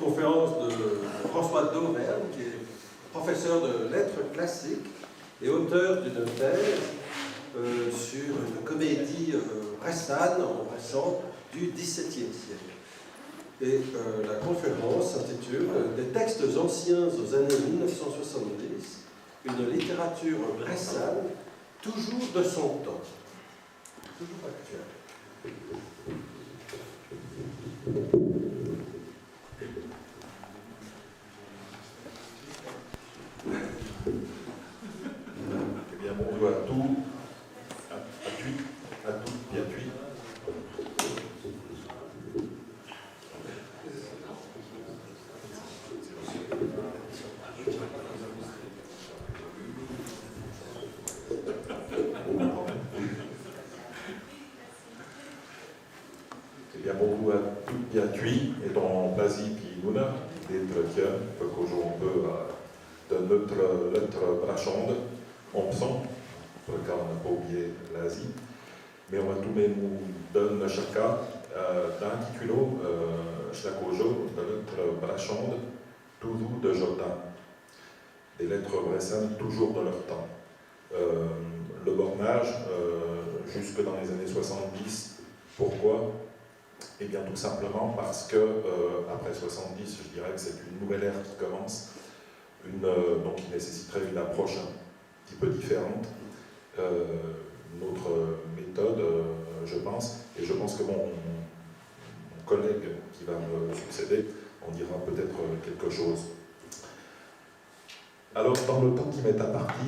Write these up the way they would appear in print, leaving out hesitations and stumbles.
conférence de François Dauvergne, qui est professeur de lettres classiques et auteur d'une thèse sur une comédie bressane, en bressan, du XVIIe siècle. Et la conférence s'intitule « Des textes anciens aux années 1970, une littérature bressane, toujours de son temps ». Toujours actuelle. Eh bien, bonjour à tout, à toutes et à tous. Eh bien, bonjour à toutes et à tous, et dans Basi Pinouna, des chrétiens, qu'aujourd'hui de notre brachande, on sent, pour le cas on n'a pas oublié l'Asie, mais on va tout de même nous donne chacun d'un titulo, chaque jour, de notre brachande, toujours de Jotin. Des lettres bressanes toujours de leur temps. Le bornage, jusque dans les années 70, pourquoi? Eh bien tout simplement parce que, après 70, je dirais que c'est une nouvelle ère qui commence, donc qui nécessiterait une approche un petit peu différente, une autre méthode, je pense, et je pense que mon collègue qui va me succéder en dira peut-être quelque chose. Alors, dans le temps qui m'est imparti,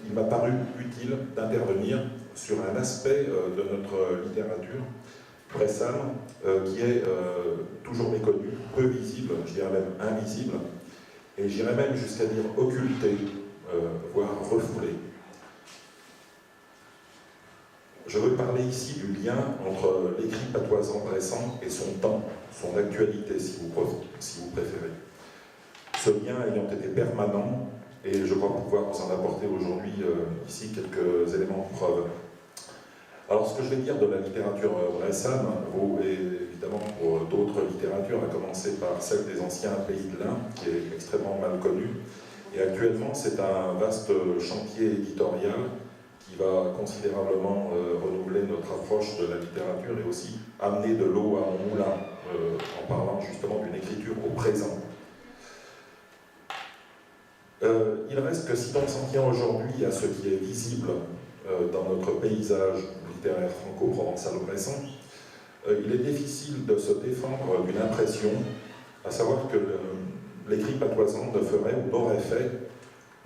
il m'a paru utile d'intervenir sur un aspect de notre littérature bressane qui est toujours méconnu, peu visible, je dirais même invisible, et j'irais même jusqu'à dire occulté, voire refoulé. Je veux parler ici du lien entre l'écrit patoisant bressan et son temps, son actualité, si vous préférez. Ce lien ayant été permanent, et je crois pouvoir vous en apporter aujourd'hui ici quelques éléments de preuve. Alors, ce que je vais dire de la littérature bressane vaut évidemment pour d'autres littératures, à commencer par celle des anciens pays de l'Ain, qui est extrêmement mal connue. Et actuellement, c'est un vaste chantier éditorial qui va considérablement renouveler notre approche de la littérature et aussi amener de l'eau à mon moulin, en parlant justement d'une écriture au présent. Il reste que si l'on s'en tient aujourd'hui à ce qui est visible dans notre paysage littéraire franco-provençal bressan, il est difficile de se défendre d'une impression, à savoir que l'écrit patoisant ne ferait ou n'aurait fait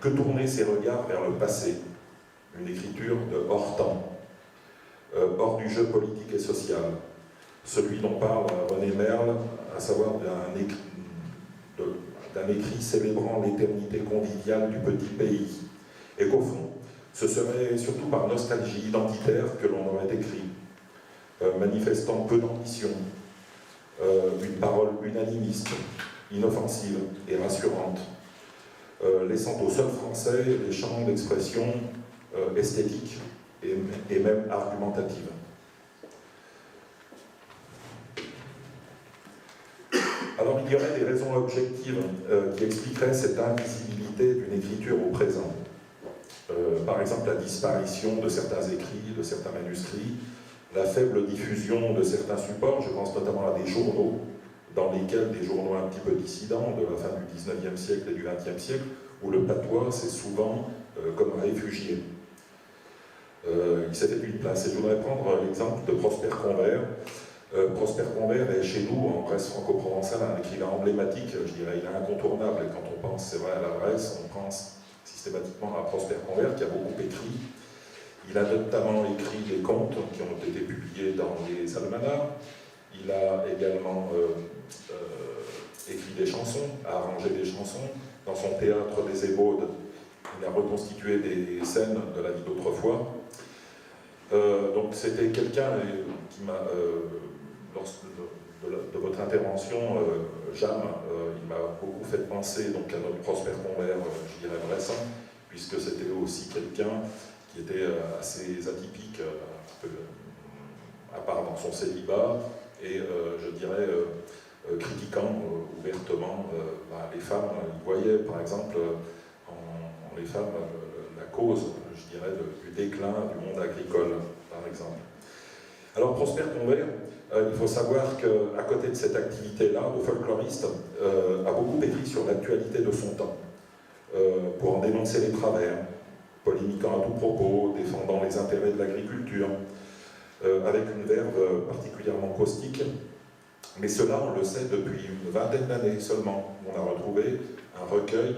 que tourner ses regards vers le passé, une écriture de hors temps, hors du jeu politique et social, celui dont parle René Merle, à savoir d'un écrit célébrant l'éternité conviviale du petit pays, et qu'au fond, ce serait surtout par nostalgie identitaire que l'on aurait écrit, manifestant peu d'ambition, une parole unanimiste, inoffensive et rassurante, laissant au seul français les champs d'expression esthétique et même argumentative. Alors il y aurait des raisons objectives qui expliqueraient cette invisibilité d'une écriture au présent. Par exemple, la disparition de certains écrits, de certains manuscrits, la faible diffusion de certains supports, je pense notamment à des journaux, dans lesquels des journaux un petit peu dissidents de la fin du XIXe siècle et du XXe siècle, où le patois s'est souvent comme réfugié. Il s'est fait une place. Et je voudrais prendre l'exemple de Prosper Convert. Prosper Convert est chez nous, en Bresse franco-provençale, un écrivain emblématique, je dirais, il est incontournable. Et quand on pense, c'est vrai, à la Bresse, on pense systématiquement à Prosper Convert, qui a beaucoup écrit. Il a notamment écrit des contes qui ont été publiés dans les almanachs. Il a également écrit des chansons, arrangé des chansons. Dans son théâtre des Ébaudes, il a reconstitué des scènes de la vie d'autrefois. Donc c'était quelqu'un qui m'a, lors de votre intervention, Jeanne, il m'a beaucoup fait penser donc, à notre Prosper Convert, je dirais bressan, puisque c'était aussi quelqu'un qui était assez atypique, un peu à part dans son célibat, et je dirais critiquant ouvertement département, les femmes, ils voyaient par exemple en les femmes la cause, je dirais, du déclin du monde agricole, par exemple. Alors Prosper Convert, il faut savoir qu'à côté de cette activité-là, de folkloriste, a beaucoup écrit sur l'actualité de son temps, pour en dénoncer les travers, polémiquant à tout propos, défendant les intérêts de l'agriculture, avec une verve particulièrement caustique. Mais cela, on le sait depuis une vingtaine d'années seulement. On a retrouvé un recueil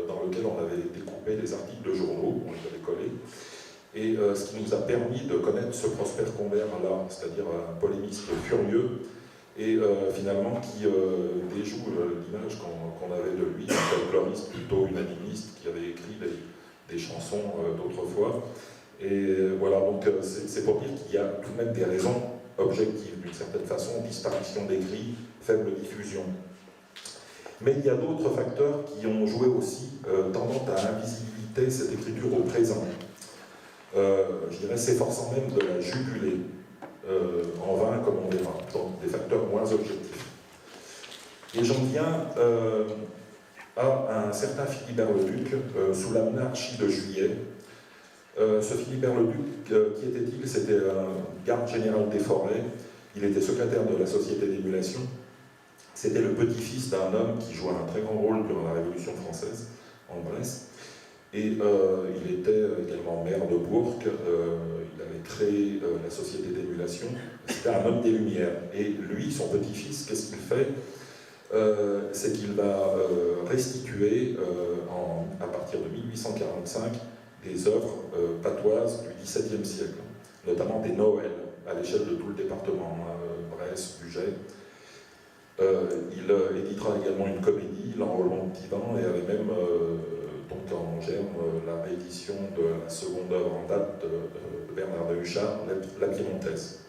dans lequel on avait découpé des articles de journaux, on les avait collés, et ce qui nous a permis de connaître ce Prosper Convert-là, c'est-à-dire un polémiste furieux, et finalement qui déjoue l'image qu'on avait de lui, un folkloriste plutôt unanimiste, qui avait écrit des chansons d'autrefois. Et voilà, donc c'est pour dire qu'il y a tout de même des raisons objectives, d'une certaine façon, disparition d'écrits, faible diffusion. Mais il y a d'autres facteurs qui ont joué aussi, tendant à invisibiliter cette écriture au présent. Je dirais s'efforçant même de la juguler, en vain comme on verra, donc des facteurs moins objectifs. Et j'en viens à un certain Philibert Leduc, sous la monarchie de Juillet. Ce Philibert Leduc, qui était-il? C'était un garde général des forêts, il était secrétaire de la Société d'émulation, c'était le petit-fils d'un homme qui joua un très grand rôle durant la Révolution française, en Bresse, et il était également maire de Bourg, il avait créé la Société d'émulation, c'était un homme des Lumières, et lui, son petit-fils, qu'est-ce qu'il fait? C'est qu'il va restituer, à partir de 1845, des œuvres patoises du XVIIe siècle, notamment des Noëls, à l'échelle de tout le département, Bresse, Bugey. Il éditera également une comédie, L'Enrôlement de Divan, et avait même donc en germe la réédition de la seconde œuvre en date de Bernard de Huchard, La Piémontaise.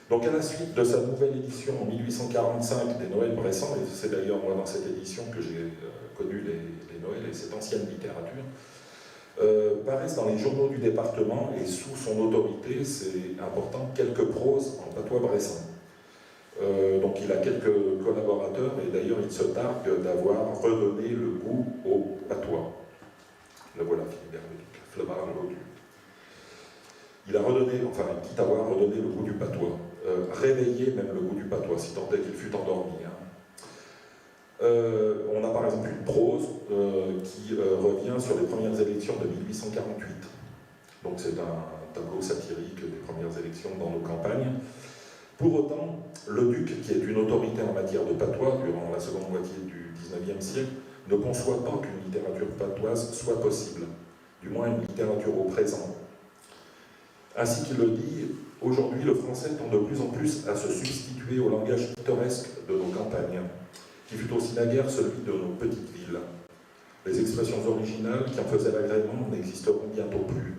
Donc à la suite de sa nouvelle édition en 1845 des Noëls bressans, et c'est d'ailleurs moi dans cette édition que j'ai connu les Noëls et cette ancienne littérature, paraissent dans les journaux du département et sous son autorité, c'est important, quelques proses en patois bressan. Donc il a quelques collaborateurs et d'ailleurs il se targue d'avoir redonné le goût au patois. Le voilà, Philibert Leduc, Flambard Leduc. Il a redonné, enfin il dit avoir redonné le goût du patois, réveillé même le goût du patois, si tant est qu'il fut endormi. On a par exemple une prose qui revient sur les premières élections de 1848. Donc c'est un tableau satirique des premières élections dans nos campagnes. Pour autant, Leduc, qui est une autorité en matière de patois durant la seconde moitié du XIXe siècle, ne conçoit pas qu'une littérature patoise soit possible, du moins une littérature au présent. Ainsi qu'il le dit, aujourd'hui le français tend de plus en plus à se substituer au langage pittoresque de nos campagnes, qui fut aussi naguère celui de nos petites villes. Les expressions originales qui en faisaient l'agrément n'existeront bientôt plus.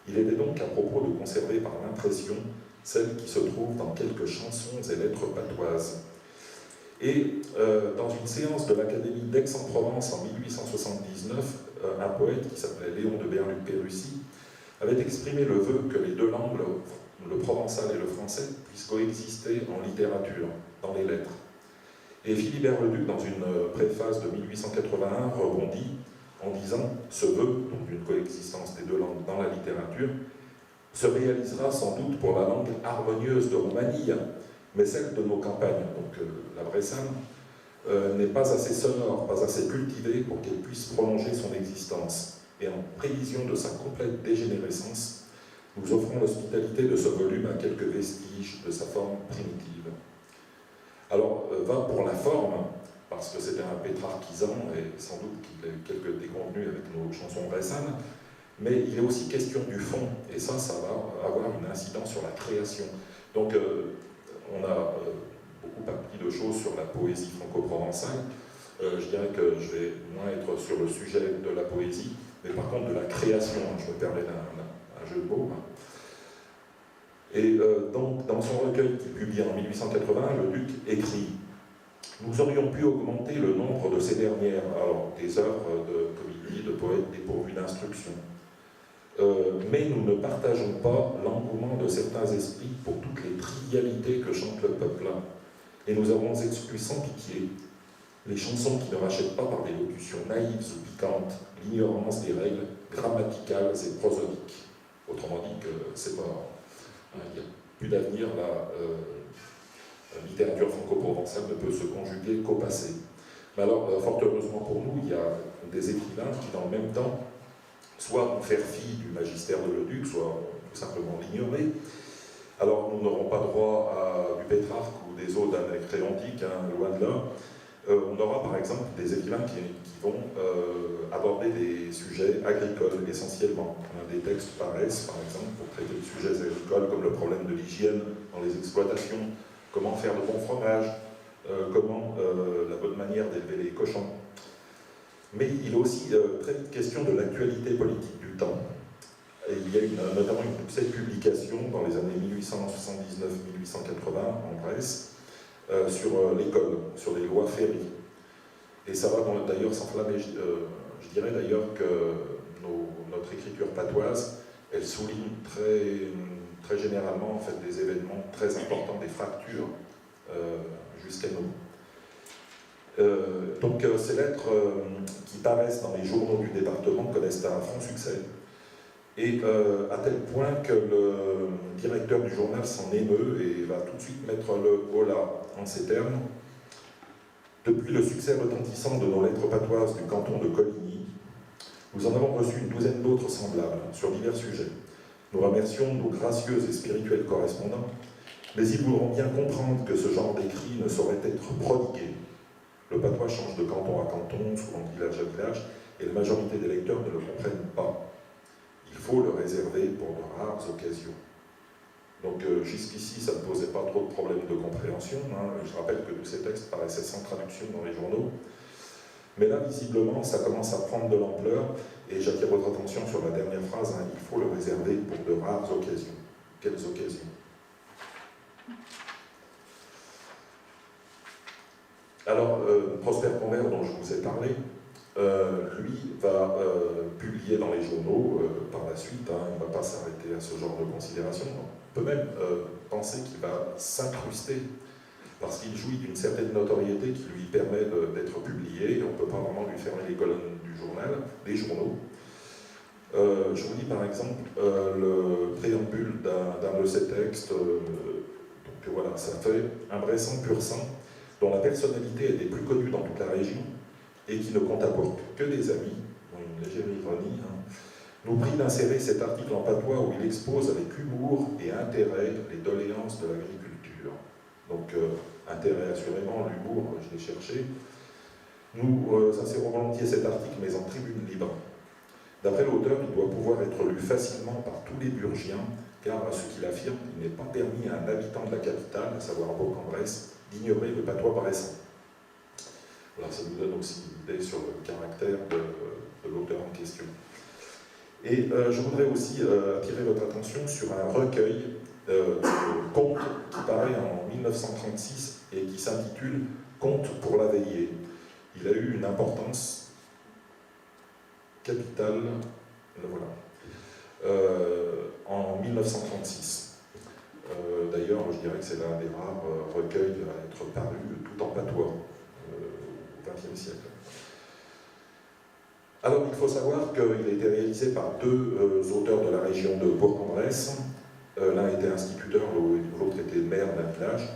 Il était donc à propos de conserver par l'impression celles qui se trouvent dans quelques chansons et lettres patoises. Et dans une séance de l'Académie d'Aix-en-Provence en 1879, un poète qui s'appelait Léon de Berluc-Pérussi avait exprimé le vœu que les deux langues, le provençal et le français, puissent coexister en littérature, dans les lettres. Et Philibert Leduc, dans une préface de 1881, rebondit en disant « Ce vœu, donc d'une coexistence des deux langues dans la littérature, se réalisera sans doute pour la langue harmonieuse de Roumanie, mais celle de nos campagnes, donc la bressane, n'est pas assez sonore, pas assez cultivée pour qu'elle puisse prolonger son existence. Et en prévision de sa complète dégénérescence, nous offrons l'hospitalité de ce volume à quelques vestiges de sa forme primitive. » Alors, va pour la forme, parce que c'était un pétrarchisant, et sans doute qu'il a quelques déconvenus avec nos chansons bressanes, mais il est aussi question du fond, et ça va avoir une incidence sur la création. Donc, on a beaucoup appris de choses sur la poésie franco-provençale. Je dirais que je vais moins être sur le sujet de la poésie, mais par contre de la création, je me permets d'un jeu de mots. Et donc, dans son recueil qu'il publie en 1880, Leduc écrit « Nous aurions pu augmenter le nombre de ces dernières, alors des œuvres de comédie, de poètes dépourvus d'instruction. Mais nous ne partageons pas l'engouement de certains esprits pour toutes les trivialités que chante le peuple. Et nous avons exclu sans pitié les chansons qui ne rachètent pas par des locutions naïves ou piquantes l'ignorance des règles grammaticales et prosodiques. Autrement dit que c'est pas, il n'y a plus d'avenir, la littérature franco-provençale ne peut se conjuguer qu'au passé. Mais alors, fort heureusement pour nous, il y a des écrivains qui, dans le même temps, soit vont faire fi du magistère de Leduc, soit tout simplement l'ignorer. Alors, nous n'aurons pas droit à du Pétrarque ou des odes d'un antique, loin de là. On aura par exemple des écrivains qui vont aborder des sujets agricoles essentiellement. Des textes paraissent, par exemple, pour traiter de sujets agricoles comme le problème de l'hygiène dans les exploitations, comment faire de bons fromages, comment la bonne manière d'élever les cochons. Mais il est aussi très vite question de l'actualité politique du temps. Et il y a notamment cette publication dans les années 1879-1880 en Grèce sur l'école, sur les lois Ferry. Et ça va d'ailleurs s'enflammer. Je dirais d'ailleurs que notre écriture patoise, elle souligne très généralement en fait, des événements très importants, des fractures jusqu'à nous. Donc ces lettres qui paraissent dans les journaux du département connaissent un franc succès. Et à tel point que le directeur du journal s'en émeut et va tout de suite mettre le holà en ces termes. Depuis le succès retentissant de nos lettres patoises du canton de Coligny, nous en avons reçu une douzaine d'autres semblables sur divers sujets. Nous remercions nos gracieux et spirituels correspondants, mais ils voudront bien comprendre que ce genre d'écrit ne saurait être prodigué. Le patois change de canton à canton, souvent de village à village, et la majorité des lecteurs ne le comprennent pas. Il faut le réserver pour de rares occasions. Donc jusqu'ici, ça ne posait pas trop de problèmes de compréhension. Je rappelle que tous ces textes paraissaient sans traduction dans les journaux. Mais là, visiblement, ça commence à prendre de l'ampleur, et j'attire votre attention sur la dernière phrase, il faut le réserver pour de rares occasions. Quelles occasions? Alors, Prosper Convert, dont je vous ai parlé, lui va publier dans les journaux par la suite, il ne va pas s'arrêter à ce genre de considération. On peut même penser qu'il va s'incruster parce qu'il jouit d'une certaine notoriété qui lui permet d'être publié, et on ne peut pas vraiment lui fermer les colonnes du journal, des journaux. Je vous lis par exemple le préambule d'un de ses textes, donc voilà, ça fait un Bressan pur sang, dont la personnalité est des plus connues dans toute la région, et qui ne compte à peu que des amis, une légère ironie, nous prie d'insérer cet article en patois où il expose avec humour et intérêt les doléances de l'agriculture. Donc, intérêt assurément, l'humour, je l'ai cherché. Nous insérons volontiers cet article, mais en tribune libre. D'après l'auteur, il doit pouvoir être lu facilement par tous les Burgiens, car à ce qu'il affirme, il n'est pas permis à un habitant de la capitale, à savoir Bourg-en-Bresse, d'ignorer le patois paraissant. Voilà, ça nous donne aussi une idée sur le caractère de l'auteur en question. Et je voudrais aussi attirer votre attention sur un recueil de contes qui paraît en 1936 et qui s'intitule « Contes pour la veillée ». Il a eu une importance capitale, voilà, en 1936. D'ailleurs, je dirais que c'est l'un des rares recueils à être paru tout en patois au XXe siècle. Alors, il faut savoir qu'il a été réalisé par deux auteurs de la région de Bourg-en-Bresse. L'un était instituteur, l'autre était maire d'un village.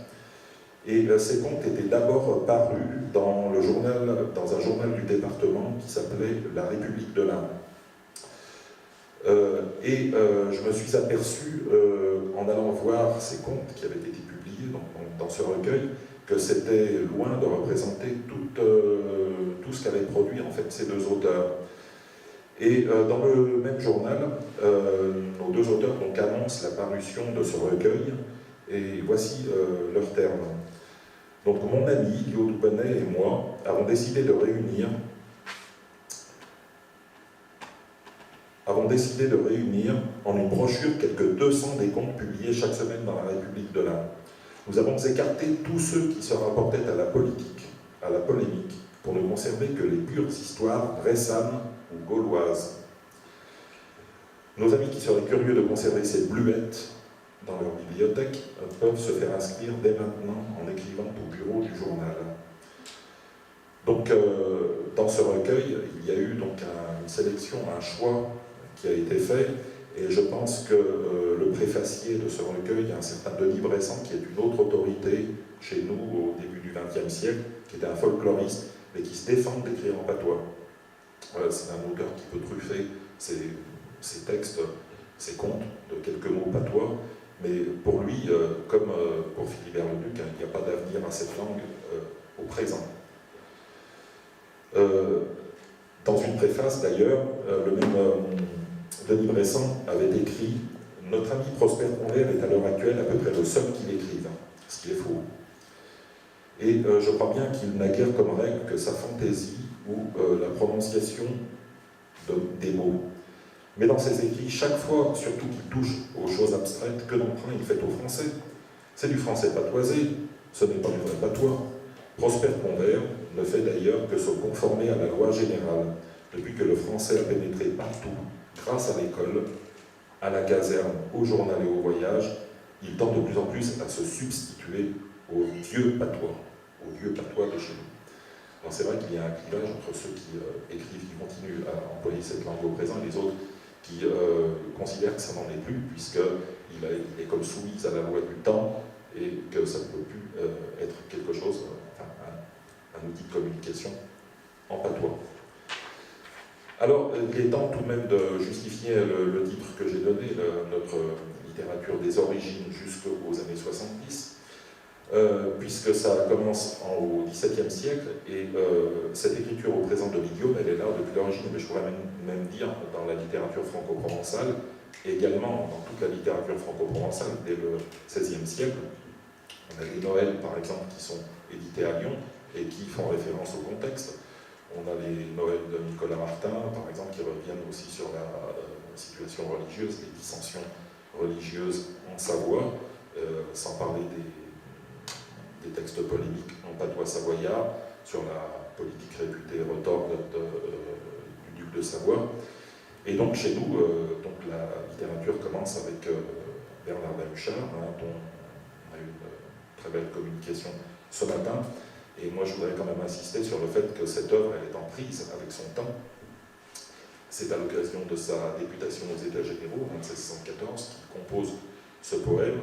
Et ces contes étaient d'abord parus dans un journal du département qui s'appelait La République de l'Inde. Je me suis aperçu, en allant voir ces contes qui avaient été publiés dans ce recueil, que c'était loin de représenter tout ce qu'avaient produit en fait ces deux auteurs. Et dans le même journal, nos deux auteurs donc annoncent la parution de ce recueil, et voici leurs termes. Donc mon ami Lio Doubanet et moi avons décidé de réunir en une brochure quelques 200 des contes publiés chaque semaine dans la République de l'Inde. Nous avons écarté tous ceux qui se rapportaient à la politique, à la polémique, pour ne conserver que les pures histoires bressanes ou gauloises. Nos amis qui seraient curieux de conserver ces bluettes dans leur bibliothèque peuvent se faire inscrire dès maintenant en écrivant au bureau du journal. recueil, il y a eu donc une sélection, un choix qui a été fait, et je pense que le préfacier de ce recueil, un certain Denis Bressan, qui est une autre autorité chez nous au début du XXe siècle, qui était un folkloriste, mais qui se défend d'écrire en patois. C'est un auteur qui peut truffer ses textes, ses contes de quelques mots patois, mais pour lui, comme pour Philibert Leduc, il n'y a pas d'avenir à cette langue au présent. Dans une préface d'ailleurs, le même Denis Bressan avait écrit « Notre ami Prosper Convert est à l'heure actuelle à peu près le seul qui l'écrive », ce qui est faux. Et je crois bien qu'il n'a guère comme règle que sa fantaisie ou la prononciation des mots. Mais dans ses écrits, chaque fois, surtout qu'il touche aux choses abstraites, que d'emprunt il fait au français. C'est du français patoisé, ce n'est pas du vrai patois. Prosper Convert ne fait d'ailleurs que se conformer à la loi générale, depuis que le français a pénétré partout, grâce à l'école, à la caserne, au journal et au voyage, il tend de plus en plus à se substituer au vieux patois de chez nous. Alors c'est vrai qu'il y a un clivage entre ceux qui écrivent, qui continuent à employer cette langue au présent, et les autres qui considèrent que ça n'en est plus, puisqu'il est comme soumis à la loi du temps, et que ça ne peut plus être quelque chose, un outil de communication en patois. Alors, il est temps tout de même de justifier le titre que j'ai donné, notre littérature des origines jusqu'aux années 70, puisque ça commence au XVIIe siècle, et cette écriture au présent de l'idiome, elle est là depuis l'origine, mais je pourrais même dire dans la littérature franco-provençale, et également dans toute la littérature franco-provençale dès le XVIe siècle. On a des Noëls, par exemple, qui sont édités à Lyon et qui font référence au contexte. On a les Noëls de Nicolas Martin, par exemple, qui reviennent aussi sur la situation religieuse, les dissensions religieuses en Savoie, sans parler des textes polémiques en patois savoyard sur la politique réputée retorde du duc de Savoie. Et donc chez nous, donc la littérature commence avec Bernard Dahuchard, dont on a eu une très belle communication ce matin. Et moi, je voudrais quand même insister sur le fait que cette œuvre, elle est en prise avec son temps. C'est à l'occasion de sa députation aux États généraux, en 1614, qu'il compose ce poème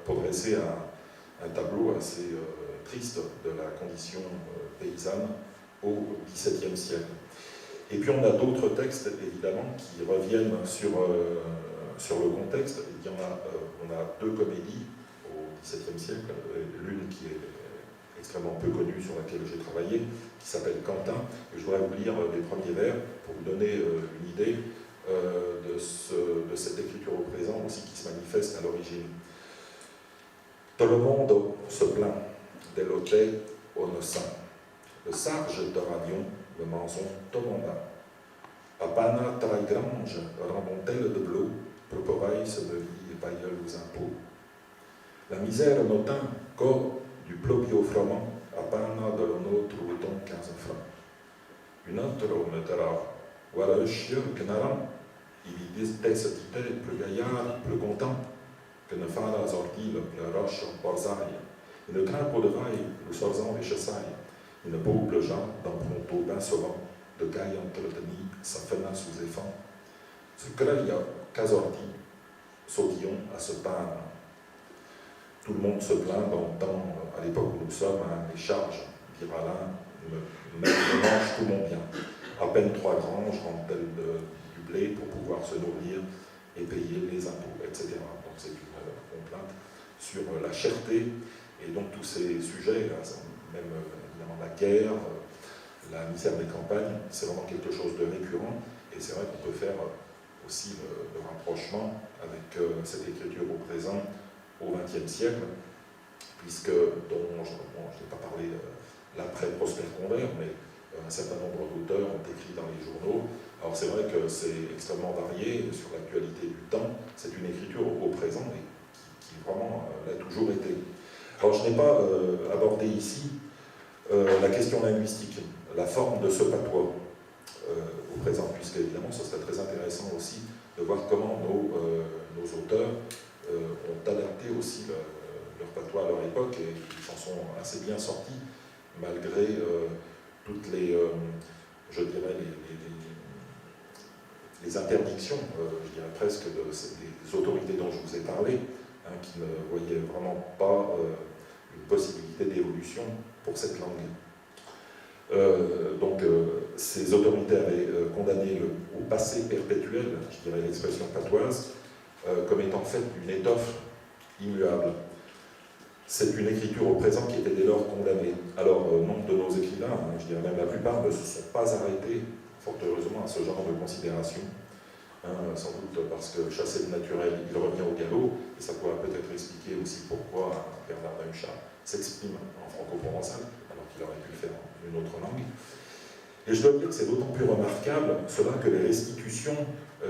pour dresser un tableau assez triste de la condition paysanne au XVIIe siècle. Et puis on a d'autres textes, évidemment, qui reviennent sur le contexte. Il y en a, on a deux comédies au XVIIe siècle, l'une qui est extrêmement peu connue, sur laquelle j'ai travaillé, qui s'appelle Quentin. Et je voudrais vous lire les premiers vers pour vous donner une idée de cette écriture au présent aussi qui se manifeste à l'origine. Tout le monde se plaint de l'hôtel au Nossin. Le sarge de Radion, le manzon Tomanda. Papana Traigrange, rambontel de bleu, proporaille se devie et pailleul aux impôts. La misère notin, corps du plobio froment, à panna de l'onneau trouve-t-on 15 francs. Une autre me dira, voilà un chien que n'aran, il y dit plus gaillard, plus content, que ne fara sortir le roche en porzaille, une crapaud de vaille, le sorzan et chassaille, une pauvre gens dans pronto ben souvent, de gaille entretenu, sa fena sous effant. Ce creia casordi, sautillon à ce pan. Tout le monde se plaint dans le temps, à l'époque où nous sommes, les charges, dira l'un, me mange tout mon bien. À peine 3 granges rendent-elles du blé pour pouvoir se nourrir et payer les impôts, etc. Donc c'est une complainte sur la cherté, et donc tous ces sujets, même évidemment la guerre, la misère des campagnes, c'est vraiment quelque chose de récurrent, et c'est vrai qu'on peut faire aussi le rapprochement avec cette écriture au présent, au XXe siècle, puisque, dont je n'ai pas parlé l'après Prosper Convert, mais un certain nombre d'auteurs ont écrit dans les journaux. Alors c'est vrai que c'est extrêmement varié sur l'actualité du temps, c'est une écriture au présent et qui vraiment l'a toujours été. Alors je n'ai pas abordé ici la question linguistique, la forme de ce patois au présent, puisque évidemment ce serait très intéressant aussi de voir comment nos auteurs ont adapté aussi leur patois à leur époque, et ils s'en sont assez bien sortis malgré toutes les je dirais, les interdictions, je dirais presque, des autorités dont je vous ai parlé, hein, qui ne voyaient vraiment pas une possibilité d'évolution pour cette langue. Donc, ces autorités avaient condamné au passé perpétuel, je dirais l'expression patoise, comme étant faite d'une étoffe immuable. C'est une écriture au présent qui était dès lors condamnée. Alors, nombre de nos écrivains, hein, je dirais même la plupart, ne se sont pas arrêtés, fort heureusement, à ce genre de considération. Hein, sans doute parce que chasser le naturel, il revient au galop, et ça pourrait peut-être expliquer aussi pourquoi Bernard Dahuchat s'exprime en franco-provençal, alors qu'il aurait pu le faire en une autre langue. Et je dois dire que c'est d'autant plus remarquable cela que les restitutions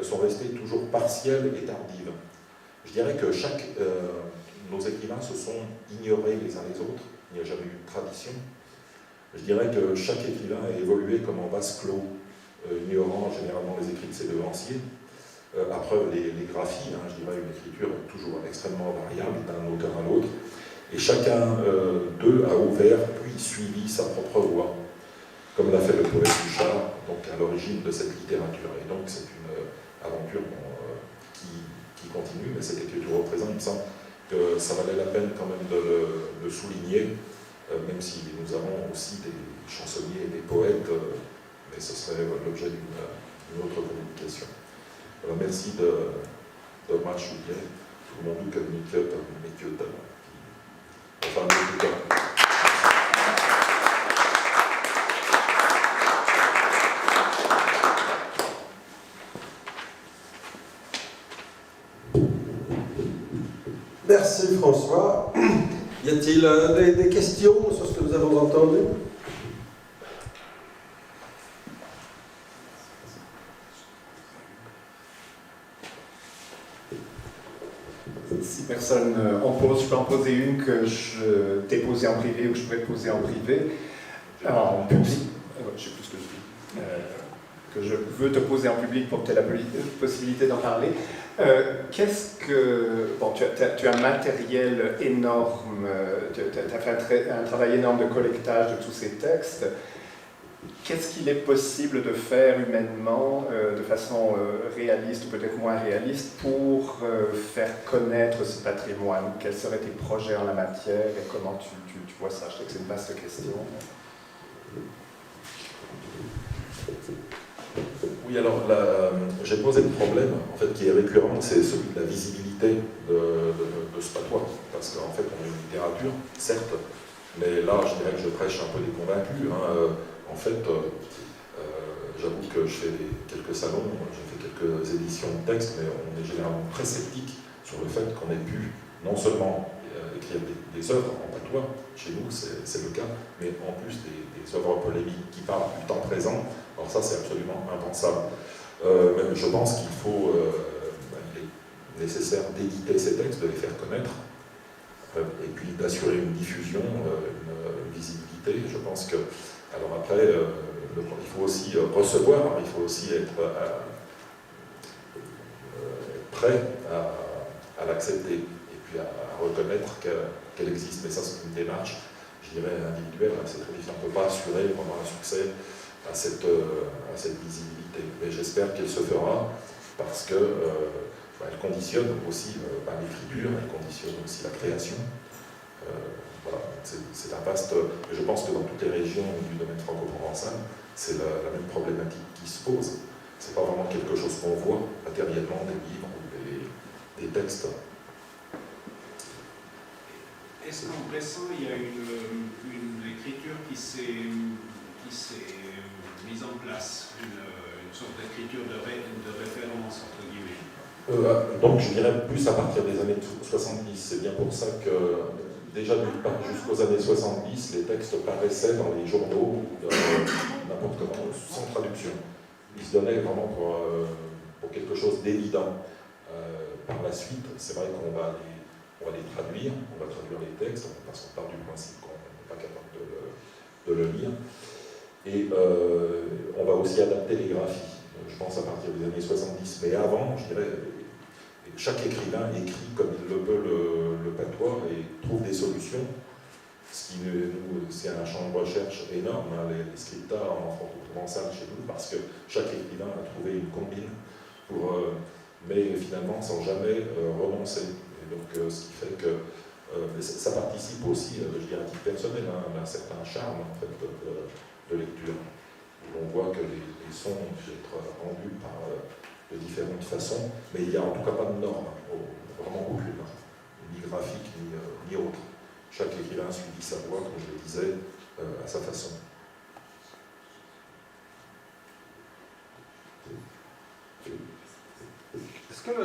sont restées toujours partielles et tardives. Je dirais que nos écrivains se sont ignorés les uns les autres, il n'y a jamais eu de tradition. Je dirais que chaque écrivain a évolué comme en vase clos, ignorant généralement les écrits de ses devanciers. À preuve, les graphies, hein, je dirais une écriture toujours extrêmement variable d'un auteur à l'autre, et chacun d'eux a ouvert puis suivi sa propre voie, comme l'a fait le poète Duchat, donc à l'origine de cette littérature. Et donc c'est une aventure qui continue, mais cette écriture au présent, il me semble que ça valait la peine quand même de le souligner, même si nous avons aussi des chansonniers et des poètes, mais ce serait l'objet d'une autre communication. Alors, merci de Marchouillet, tout le monde que Mikut, enfin, merci François. Y a-t-il des questions sur ce que nous avons entendu? Si personne en pose, je peux en poser une que je t'ai posée en privé ou que je pourrais te poser en privé. En public, je sais plus ce que je dis. Que je veux te poser en public pour que tu aies la possibilité d'en parler. Qu'est-ce que... Bon, tu as un matériel énorme, tu as fait un travail énorme de collectage de tous ces textes. Qu'est-ce qu'il est possible de faire humainement, de façon réaliste ou peut-être moins réaliste, pour faire connaître ce patrimoine? Quels seraient tes projets en la matière et comment tu vois ça? Je sais que c'est une vaste question. Oui, alors j'ai posé le problème en fait, qui est récurrent, c'est celui de la visibilité de ce patois. Parce qu'en fait, on a une littérature, certes, mais là, je dirais que je prêche un peu des convaincus. Hein. En fait, j'avoue que je fais quelques salons, j'ai fait quelques éditions de textes, mais on est généralement très sceptique sur le fait qu'on ait pu non seulement écrire des œuvres en patois, chez nous c'est le cas, mais en plus des œuvres polémiques qui parlent du temps présent. Alors ça, c'est absolument impensable. Je pense qu'il faut, il est nécessaire d'éditer ces textes, de les faire connaître, et puis d'assurer une diffusion, une visibilité. Je pense que, alors après, il faut aussi recevoir, il faut aussi être prêt à l'accepter, et puis à reconnaître qu'elle existe. Mais ça, c'est une démarche, je dirais, individuelle. C'est très difficile, on ne peut pas assurer vraiment un succès à cette visibilité. Mais j'espère qu'elle se fera parce que elle conditionne aussi l'écriture, elle conditionne aussi la création. Voilà, c'est un vaste... Je pense que dans toutes les régions du domaine franco-provençal, c'est la même problématique qui se pose. C'est pas vraiment quelque chose qu'on voit matériellement, des livres ou des textes. Est-ce qu'en Bressan, il y a une écriture qui s'est mise en place, une sorte d'écriture de référence, entre guillemets? Donc je dirais plus à partir des années 70. C'est bien pour ça que, déjà jusqu'aux années 70, les textes paraissaient dans les journaux, n'importe comment, sans traduction. Ils se donnaient vraiment pour quelque chose d'évident. Par la suite, c'est vrai qu'on va les traduire, on va traduire les textes, parce qu'on part du principe qu'on n'est pas capable de le lire. Et on va aussi adapter les graphies, je pense à partir des années 70. Mais avant, je dirais, chaque écrivain écrit comme il le peut le patois et trouve des solutions. Ce qui c'est un champ de recherche énorme, hein, les scripta en franco-provençal chez nous, parce que chaque écrivain a trouvé une combine, mais finalement sans jamais renoncer. Et donc, ce qui fait que ça participe aussi, je dirais à titre personnel, hein, d'un certain charme en fait, de lecture. On voit que les sons peuvent être rendus de différentes façons, mais il n'y a en tout cas pas de normes, vraiment aucune, ni graphique ni autre. Chaque écrivain a suivi sa voix, comme je le disais, à sa façon. Est-ce que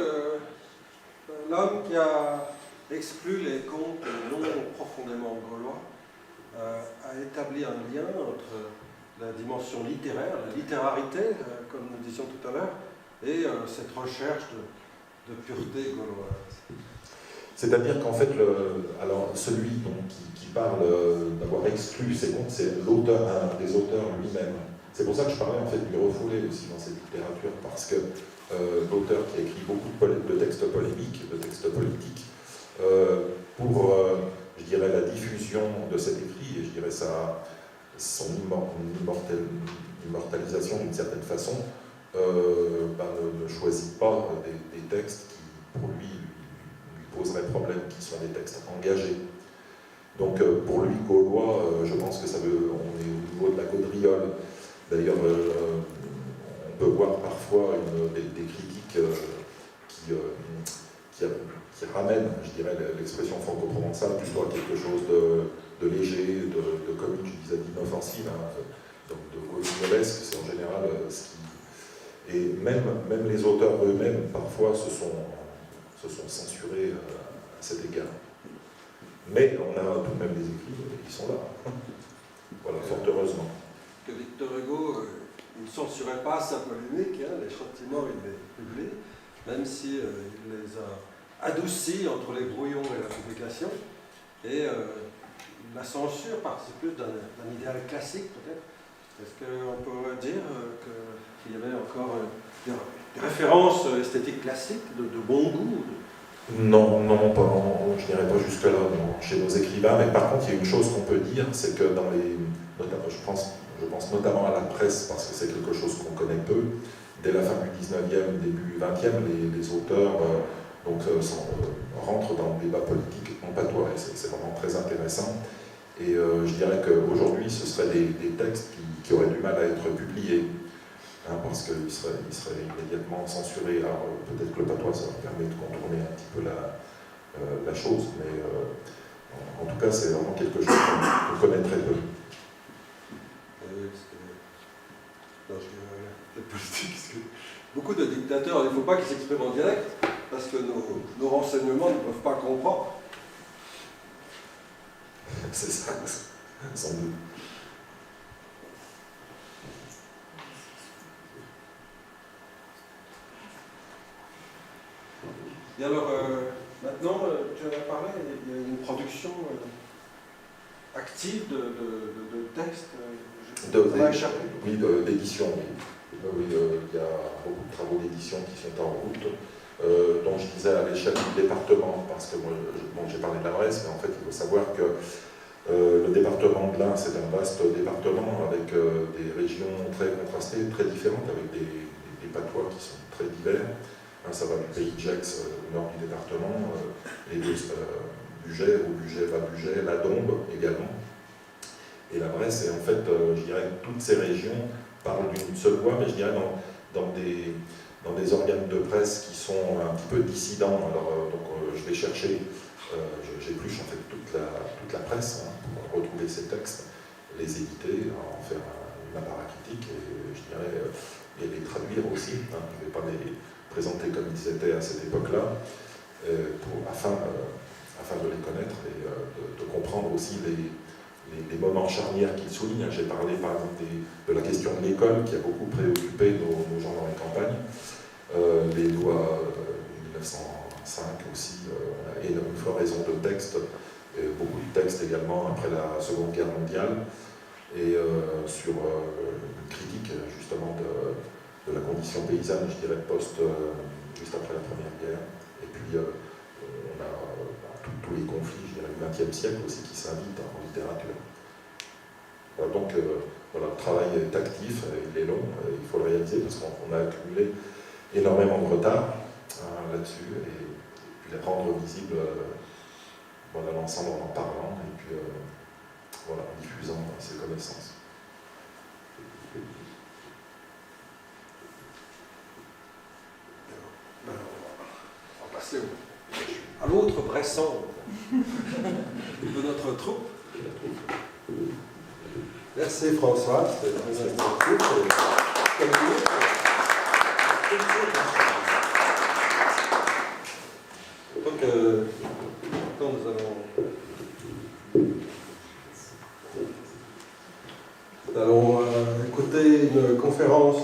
l'homme qui a exclu les contes non profondément gaulois a établi un lien entre la dimension littéraire, la littérarité, comme nous disions tout à l'heure, et cette recherche de pureté gauloise? C'est-à-dire qu'en fait, alors celui qui parle d'avoir exclu ces contes, c'est l'auteur, un des auteurs lui-même. C'est pour ça que je parlais en fait du refoulé aussi dans cette littérature, parce que l'auteur qui a écrit beaucoup de textes polémiques, de textes politiques, pour, je dirais, la diffusion de cet écrit, et je dirais son immortalisation d'une certaine façon, ne choisit pas des textes qui, pour lui poserait problème, qui soient des textes engagés. Donc pour lui, gaulois, je pense que on est au niveau de la gaudriole. D'ailleurs, on peut voir parfois des critiques qui ramènent, je dirais, l'expression franco-provençale plutôt à quelque chose de léger, de comique, je disais, d'inoffensif, hein, donc de gaudriolesque, c'est en général ce qui... Et même les auteurs eux-mêmes, parfois, se sont censurés à cet égard. Mais on a tout de même des écrits qui sont là. Voilà, fort heureusement. Que Victor Hugo ne censurait pas sa polémique, hein, les châtiments, il les publie, même si il les a adoucis entre les brouillons et la publication. Et la censure participe plus d'un idéal classique, peut-être. Est-ce qu'on pourrait dire qu'il y avait encore des références esthétiques classiques, de bon goût? Non, je n'irai pas jusque-là chez nos écrivains, mais par contre, il y a une chose qu'on peut dire, c'est que je pense notamment à la presse, parce que c'est quelque chose qu'on connaît peu. Dès la fin du 19e, début 20e, les auteurs rentrent dans le débat politique en patois, et c'est vraiment très intéressant. Et je dirais qu'aujourd'hui, ce seraient des textes qui auraient du mal à être publiés, hein, parce qu'ils seraient immédiatement censurés. Alors peut-être que le patois, ça leur permet de contourner un petit peu la chose, mais en tout cas, c'est vraiment quelque chose qu'on connaît très peu. Beaucoup de dictateurs, il ne faut pas qu'ils s'expriment en direct, parce que nos renseignements ne peuvent pas comprendre. C'est ça, sans doute. Et alors, maintenant, tu en as parlé, il y a une production active de textes. Oui, d'édition, oui. Oui, il y a beaucoup de travaux d'édition qui sont en route, dont je disais à l'échelle du département, parce que moi, j'ai parlé de la Bresse, mais en fait, il faut savoir que le département de l'Ain, c'est un vaste département avec des régions très contrastées, très différentes, avec des patois qui sont très divers. Hein, ça va du pays de Gex, au nord du département, les deux Bugey, au Bugey, Bas-Bugey, la Dombe également. Et la Bresse, et en fait, je dirais que toutes ces régions parlent d'une seule voix, mais je dirais dans des organes de presse qui sont un petit peu dissidents. Alors, je vais chercher, j'épluche en fait toute la presse, hein, pour retrouver ces textes, les éditer, en faire une apparat critique, et je dirais, et les traduire aussi. Hein, je ne vais pas les présenter comme ils étaient à cette époque-là, afin de les connaître et de comprendre aussi les moments charnières qu'il souligne. J'ai parlé par exemple de la question de l'école qui a beaucoup préoccupé nos gens dans les campagnes. Les lois 1905 aussi, et une floraison de textes, beaucoup de textes également après la Seconde Guerre mondiale, et sur une critique justement de la condition paysanne, je dirais, juste après la Première Guerre. Et puis on a tous les conflits, je dirais, du XXe siècle aussi qui s'invitent en littérature. Voilà, donc, voilà, le travail est actif, il est long, il faut le réaliser parce qu'on a accumulé énormément de retard là-dessus, et puis les rendre visibles voilà, l'ensemble en parlant, et puis voilà, en diffusant ces connaissances. On va passer à l'autre Bresson de notre troupe. Merci François, c'était très instructif. Donc, nous allons écouter une conférence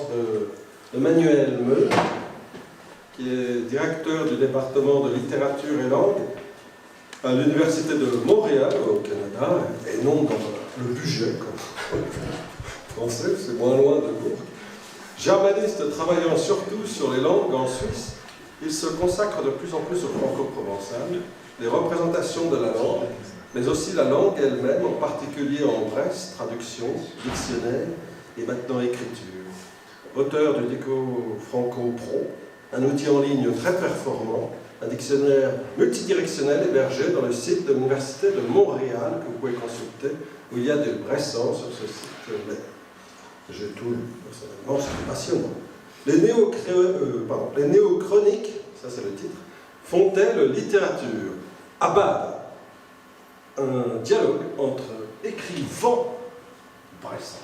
de Manuel Meul, qui est directeur du département de littérature et langue à l'Université de Montréal, au Canada, et non dans le budget, comme français, c'est moins loin de Bourg. Germaniste travaillant surtout sur les langues en Suisse, il se consacre de plus en plus au franco-provençal, les représentations de la langue, mais aussi la langue elle-même, en particulier en presse, traduction, dictionnaire et maintenant écriture. Auteur du Dico Franco Pro, un outil en ligne très performant, un dictionnaire multidirectionnel hébergé dans le site de l'Université de Montréal, que vous pouvez consulter, où il y a des Bressans sur ce site. J'ai tout lu, personnellement, c'est passionnant. Les néochroniques, ça c'est le titre, font-elles littérature? Abad, un dialogue entre écrivains bressans.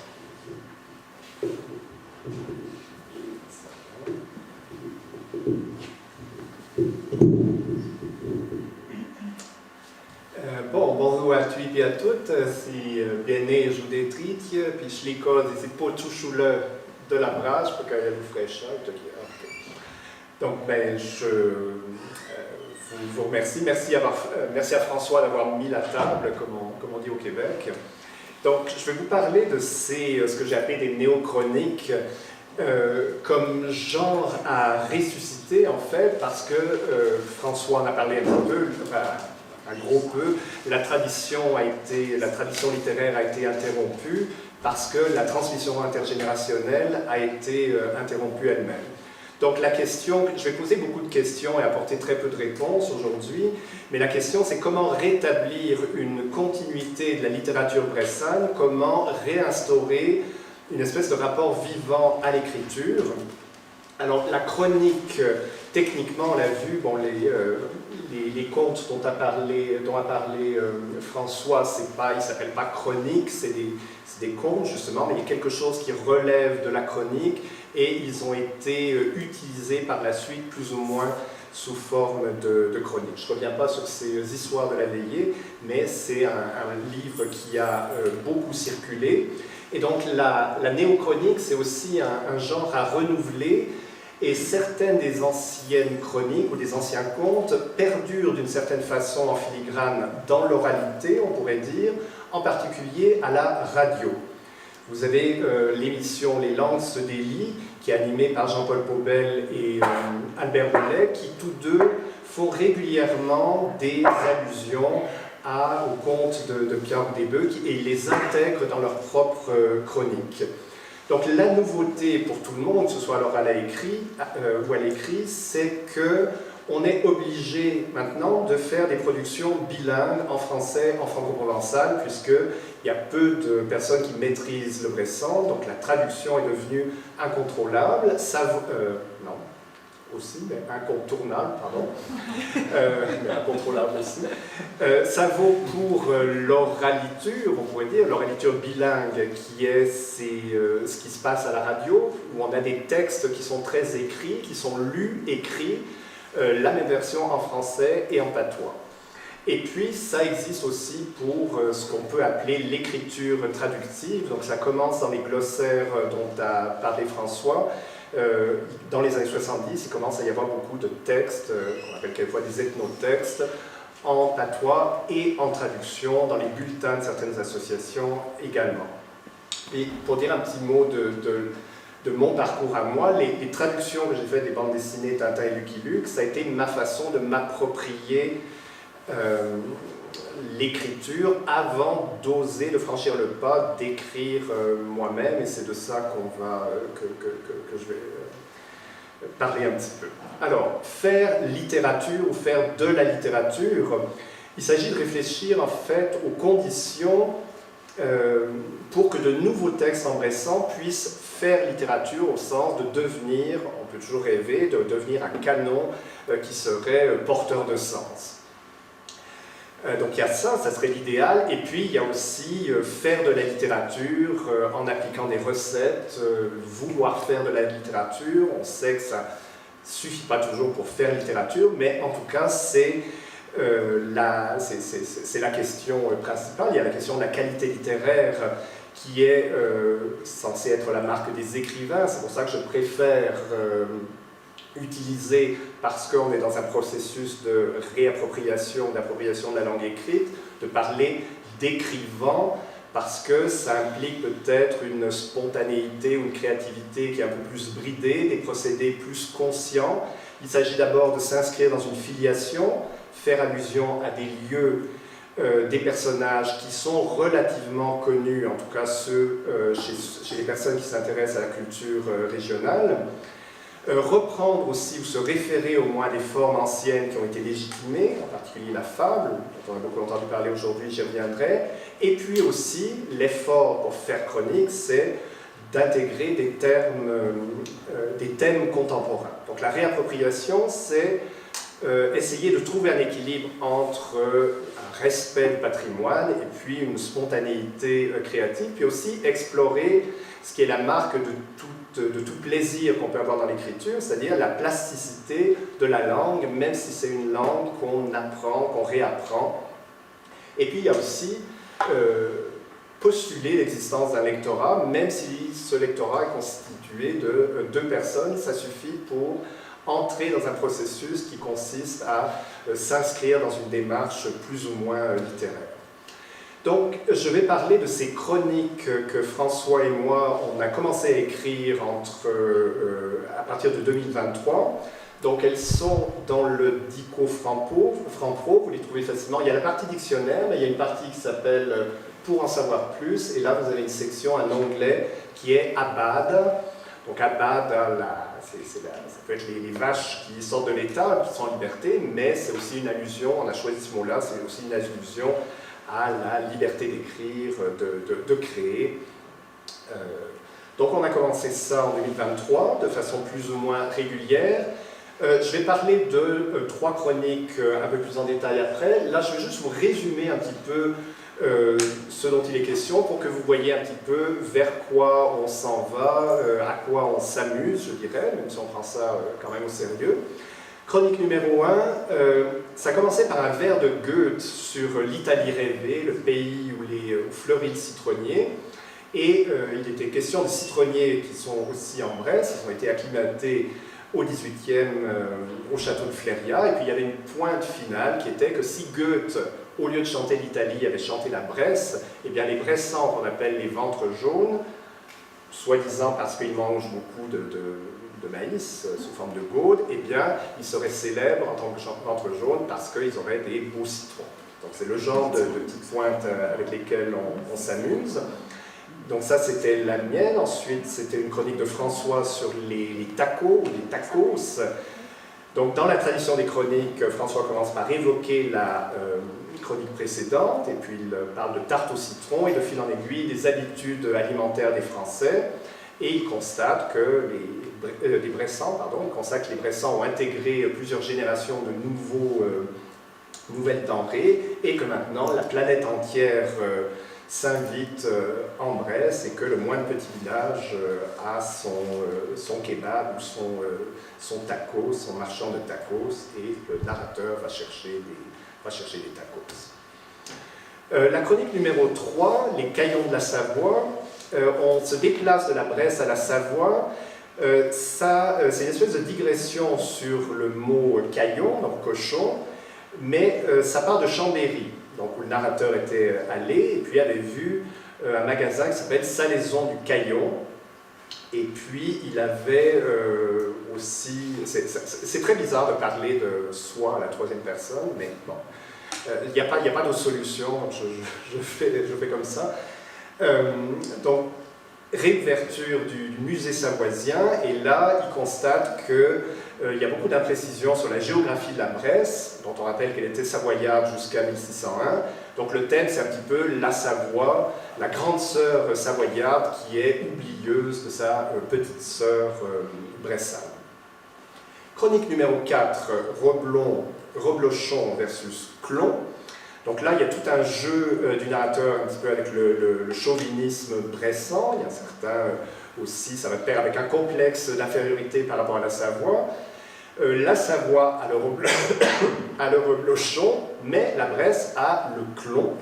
Bonjour à tous et à toutes, c'est Béné Joudétrit, puis je l'école des Épaules-Touchouleux de la Brache, pour qu'il y ait du fraîcheur. Donc, je vous remercie. Merci à François d'avoir mis la table, comme on dit au Québec. Donc, je vais vous parler de ce que j'ai appelé des néochroniques, comme genre à ressusciter, en fait, parce que François en a parlé un peu, un gros peu, la tradition littéraire a été interrompue parce que la transmission intergénérationnelle a été interrompue elle-même. Donc la question, je vais poser beaucoup de questions et apporter très peu de réponses aujourd'hui, mais la question c'est comment rétablir une continuité de la littérature bressane, comment réinstaurer une espèce de rapport vivant à l'écriture. Alors la chronique, techniquement on l'a vu, bon, les contes dont a parlé François, ils ne s'appellent pas chroniques, c'est des contes justement, mais il y a quelque chose qui relève de la chronique et ils ont été utilisés par la suite plus ou moins sous forme de chronique. Je ne reviens pas sur ces histoires de la veillée, mais c'est un livre qui a beaucoup circulé. Et donc la néochronique, c'est aussi un genre à renouveler. Et certaines des anciennes chroniques ou des anciens contes perdurent d'une certaine façon en filigrane dans l'oralité, on pourrait dire, en particulier à la radio. Vous avez l'émission Les Langues se délient, qui est animée par Jean-Paul Paubel et Albert Bellet, qui tous deux font régulièrement des allusions aux contes de Pierre Desbœufs et ils les intègrent dans leur propre chronique. Donc la nouveauté pour tout le monde, que ce soit à l'oral ou à l'écrit, c'est qu'on est obligé maintenant de faire des productions bilingues en français, en franco-provençal, puisqu'il y a peu de personnes qui maîtrisent le bressan, donc la traduction est devenue incontrôlable, incontournable, pardon, mais incontrôlable aussi. Ça vaut pour l'oraliture, on pourrait dire, l'oraliture bilingue, qui est ce qui se passe à la radio, où on a des textes qui sont très écrits, qui sont lus, écrits, la même version en français et en patois. Et puis, ça existe aussi pour ce qu'on peut appeler l'écriture traductive, donc ça commence dans les glossaires dont a parlé François. Dans les années 70, il commence à y avoir beaucoup de textes, qu'on appelle quelquefois des ethnotextes, en patois et en traduction, dans les bulletins de certaines associations également. Et pour dire un petit mot de mon parcours à moi, les traductions que j'ai faites des bandes dessinées Tintin et Lucky Luke, ça a été ma façon de m'approprier l'écriture avant d'oser, de franchir le pas, d'écrire moi-même, et c'est de ça que je vais parler un petit peu. Alors, faire littérature ou faire de la littérature, il s'agit de réfléchir en fait aux conditions pour que de nouveaux textes embrassants puissent faire littérature au sens de devenir, on peut toujours rêver, de devenir un canon qui serait porteur de sens. Donc il y a ça serait l'idéal, et puis il y a aussi faire de la littérature en appliquant des recettes, vouloir faire de la littérature, on sait que ça ne suffit pas toujours pour faire littérature, mais en tout cas c'est la question principale. Il y a la question de la qualité littéraire qui est censée être la marque des écrivains, c'est pour ça que je préfère utiliser, parce qu'on est dans un processus de réappropriation, d'appropriation de la langue écrite, de parler d'écrivant, parce que ça implique peut-être une spontanéité ou une créativité qui est un peu plus bridée, des procédés plus conscients. Il s'agit d'abord de s'inscrire dans une filiation, faire allusion à des lieux, des personnages qui sont relativement connus, en tout cas ceux chez les personnes qui s'intéressent à la culture régionale. Reprendre aussi ou se référer au moins à des formes anciennes qui ont été légitimées, en particulier la fable, dont on a beaucoup entendu parler aujourd'hui, j'y reviendrai. Et puis aussi, l'effort pour faire chronique, c'est d'intégrer des thèmes contemporains. Donc la réappropriation, c'est essayer de trouver un équilibre entre un respect du patrimoine et puis une spontanéité créative, puis aussi explorer ce qui est la marque de tout plaisir qu'on peut avoir dans l'écriture, c'est-à-dire la plasticité de la langue, même si c'est une langue qu'on apprend, qu'on réapprend. Et puis il y a aussi postuler l'existence d'un lectorat, même si ce lectorat est constitué de 2 personnes, ça suffit pour entrer dans un processus qui consiste à s'inscrire dans une démarche plus ou moins littéraire. Donc, je vais parler de ces chroniques que François et moi, on a commencé à écrire à partir de 2023. Donc, elles sont dans le Dico Franc-Pro, vous les trouvez facilement. Il y a la partie dictionnaire, mais il y a une partie qui s'appelle Pour en savoir plus, et là, vous avez une section, un onglet, qui est Abad. Donc, Abad, ça peut être les vaches qui sortent de l'État, qui sont en liberté, mais c'est aussi une allusion, on a choisi ce mot-là, c'est aussi une allusion à la liberté d'écrire, de créer. Donc on a commencé ça en 2023, de façon plus ou moins régulière. Je vais parler de 3 chroniques un peu plus en détail après. Là, je vais juste vous résumer un petit peu ce dont il est question pour que vous voyez un petit peu vers quoi on s'en va, à quoi on s'amuse, je dirais, même si on prend ça quand même au sérieux. Chronique numéro 1, ça commençait par un vers de Goethe sur l'Italie rêvée, le pays où fleurit le citronnier. Et il était question de citronniers qui sont aussi en Bresse, ils ont été acclimatés au XVIIIe au château de Fléria. Et puis il y avait une pointe finale qui était que si Goethe, au lieu de chanter l'Italie, avait chanté la Bresse, eh bien les Bressans, qu'on appelle les ventres jaunes, soi-disant parce qu'ils mangent beaucoup de maïs sous forme de gaude, eh bien, ils seraient célèbres en tant que ventre jaune parce qu'ils auraient des beaux citrons. Donc c'est le genre de petites pointes avec lesquelles on s'amuse. Donc ça, c'était la mienne. Ensuite, c'était une chronique de François sur les tacos, ou les tacos. Donc dans la tradition des chroniques, François commence par évoquer la chronique précédente, et puis il parle de tarte au citron et de fil en aiguille des habitudes alimentaires des Français. Et il constate que les Bressans ont intégré plusieurs générations de nouvelles denrées et que maintenant la planète entière s'invite en Bresse et que le moindre petit village a son kebab ou son taco, son marchand de tacos, et le narrateur va chercher des tacos. La chronique numéro 3, les Caillons de la Savoie. On se déplace de la Bresse à la Savoie. C'est une espèce de digression sur le mot caillon, donc cochon, mais ça part de Chambéry, donc où le narrateur était allé et puis avait vu un magasin qui s'appelle Salaison du Caillon. Et puis il avait aussi... C'est très bizarre de parler de soi à la 3e personne, mais bon. Il n'y a pas d'autre solution, je fais comme ça. Donc, réouverture du musée savoisien, et là, il constate qu'il y a beaucoup d'imprécisions sur la géographie de la Bresse, dont on rappelle qu'elle était savoyarde jusqu'à 1601. Donc le thème, c'est un petit peu la Savoie, la grande sœur savoyarde qui est oublieuse de sa petite sœur bressane. Chronique numéro 4, Reblochon versus Clon. Donc là, il y a tout un jeu du narrateur un petit peu avec le chauvinisme bressan. Il y a certains aussi, ça va de pair avec un complexe d'infériorité par rapport à la Savoie. La Savoie a le reblochon, mais la Bresse a le clon.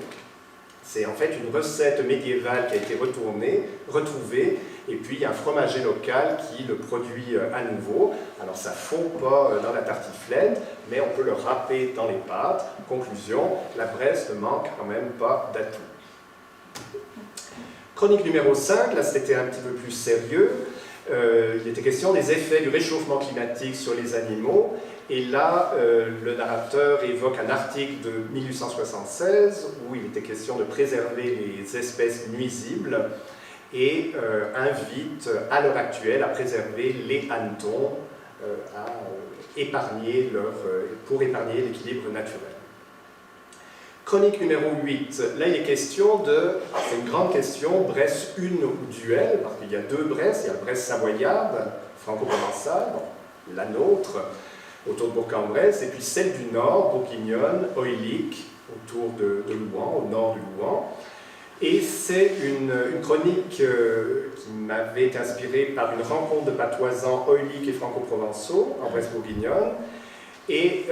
C'est en fait une recette médiévale qui a été retrouvée, et puis il y a un fromager local qui le produit à nouveau. Alors ça ne fond pas dans la tartiflette, mais on peut le râper dans les pâtes. Conclusion, la Bresse ne manque quand même pas d'atouts. Chronique numéro 5, là c'était un petit peu plus sérieux. Il était question des effets du réchauffement climatique sur les animaux. Et là, le narrateur évoque un article de 1876 où il était question de préserver les espèces nuisibles et invite à l'heure actuelle à préserver les hannetons pour épargner l'équilibre naturel. Chronique numéro 8, là il est question c'est une grande question, Bresse une ou duel, parce qu'il y a deux Bresses, il y a la Bresse savoyarde, franco-provençale, la nôtre, autour de Bourg-en-Bresse, et puis celle du Nord, bourguignonne, oïlique, autour de Louhans, au nord du Louhans. Et c'est une chronique qui m'avait été inspirée par une rencontre de patoisans oïliques et franco-provençaux en Bresse bourguignonne. Et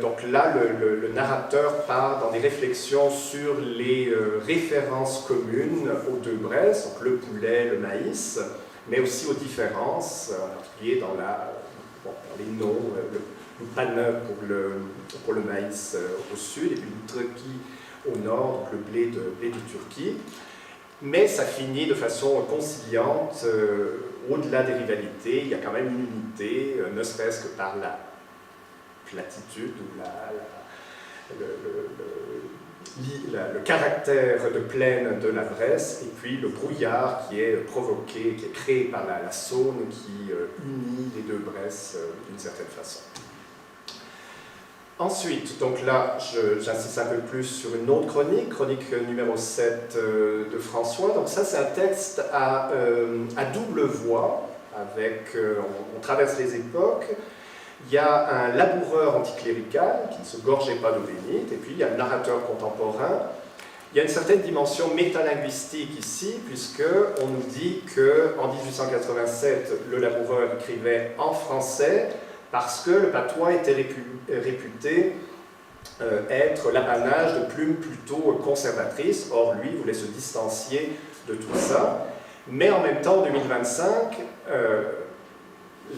donc là, le narrateur part dans des réflexions sur les références communes aux deux Bresses, donc le poulet, le maïs, mais aussi aux différences, en particulier dans les noms, le panne pour le maïs au sud, et puis l'outreki au nord, donc le blé de Turquie. Mais ça finit de façon conciliante, au-delà des rivalités, il y a quand même une unité, ne serait-ce que par la platitude ou le caractère de plaine de la Bresse, et puis le brouillard qui est provoqué, qui est créé par la Saône, qui unit les deux Bresses d'une certaine façon. Ensuite, donc là, j'insiste un peu plus sur une autre chronique numéro 7 de François. Donc ça, c'est un texte à double voix, on traverse les époques. Il y a un laboureur anticlérical qui ne se gorgeait pas d'eau bénite, et puis il y a le narrateur contemporain. Il y a une certaine dimension métalinguistique ici, puisqu'on nous dit qu'en 1887, le laboureur écrivait en français parce que le patois était réputé être l'apanage de plumes plutôt conservatrices. Or, lui voulait se distancier de tout ça. Mais en même temps, en 2025,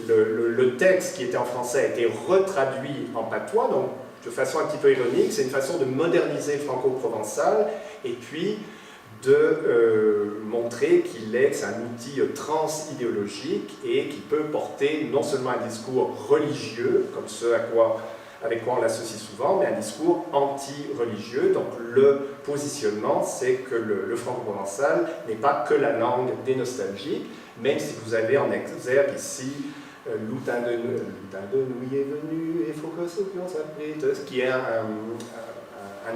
le texte qui était en français a été retraduit en patois, donc de façon un petit peu ironique, c'est une façon de moderniser le franco-provençal et puis de montrer que c'est un outil transidéologique et qui peut porter non seulement un discours religieux, comme ce avec quoi on l'associe souvent, mais un discours anti-religieux. Donc le positionnement, c'est que le franco-provençal n'est pas que la langue des nostalgiques, même si vous avez en exergue ici Loutin de Nouilles est venu, et faut que ce qu'on s'appelle, qui est un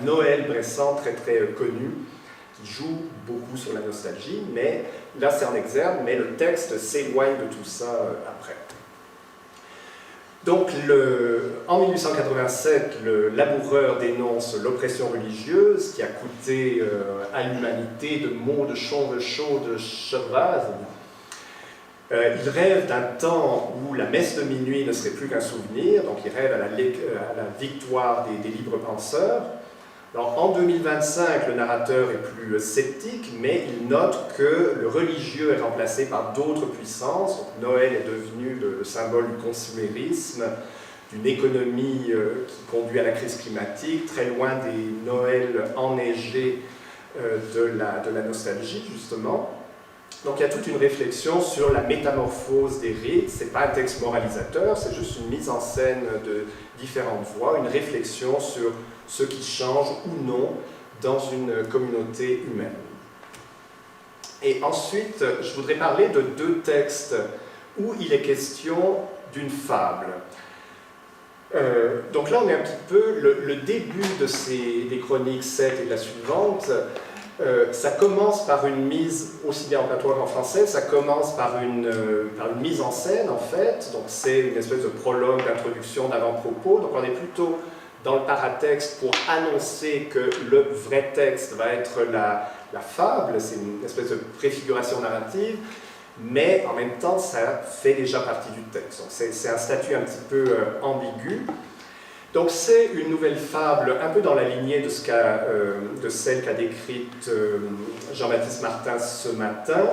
Noël bressan très très connu, qui joue beaucoup sur la nostalgie, mais là c'est en exergue, mais le texte s'éloigne de tout ça après. Donc en 1887, le laboureur dénonce l'oppression religieuse qui a coûté à l'humanité de mots de chauve chaud de chevraz. Il rêve d'un temps où la messe de minuit ne serait plus qu'un souvenir, donc il rêve à la victoire des libres penseurs. Alors, en 2025, le narrateur est plus sceptique, mais il note que le religieux est remplacé par d'autres puissances. Donc, Noël est devenu le symbole du consumérisme, d'une économie qui conduit à la crise climatique, très loin des Noëls enneigés de la nostalgie, justement. Donc il y a toute une réflexion sur la métamorphose des rites. Ce n'est pas un texte moralisateur, c'est juste une mise en scène de différentes voix, une réflexion sur ce qui change ou non dans une communauté humaine. Et ensuite, je voudrais parler de deux textes où il est question d'une fable. Donc là, on est un petit peu le début des chroniques 7 et de la suivante. Ça commence par une mise, aussi bien en patois qu'en français, ça commence par une mise en scène en fait, donc c'est une espèce de prologue, d'introduction, d'avant-propos, donc on est plutôt dans le paratexte pour annoncer que le vrai texte va être la fable, c'est une espèce de préfiguration narrative, mais en même temps ça fait déjà partie du texte, donc c'est un statut un petit peu ambigu. Donc c'est une nouvelle fable, un peu dans la lignée de celle qu'a décrite Jean-Baptiste Martin ce matin.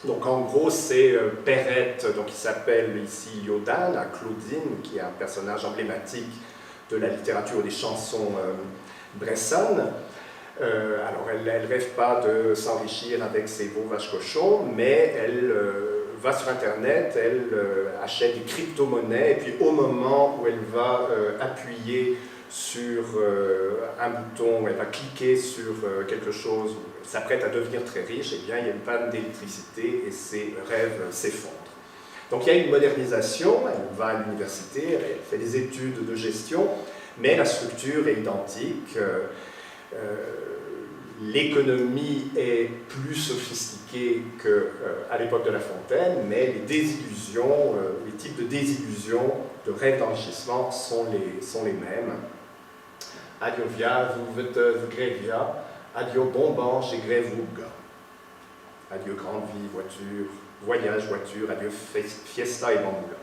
Donc en gros c'est Perrette, donc il s'appelle ici Yodan, à Claudine, qui est un personnage emblématique de la littérature et des chansons bressanes. Alors elle ne rêve pas de s'enrichir avec ses veaux vaches cochons, mais elle va sur Internet, elle achète des crypto-monnaies, et puis au moment où elle va appuyer sur un bouton, elle va cliquer sur quelque chose, elle s'apprête à devenir très riche, et bien il y a une panne d'électricité et ses rêves s'effondrent. Donc il y a une modernisation, elle va à l'université, elle fait des études de gestion, mais la structure est identique. L'économie est plus sophistiquée qu'à l'époque de La Fontaine, mais les désillusions, les types de désillusions, de rêves d'enrichissement sont les mêmes. Adio via, vous grevia, adio bonban, j'ai grevruga. Adieu grande vie, voiture, voyage, voiture, adieu fiesta et bamboula.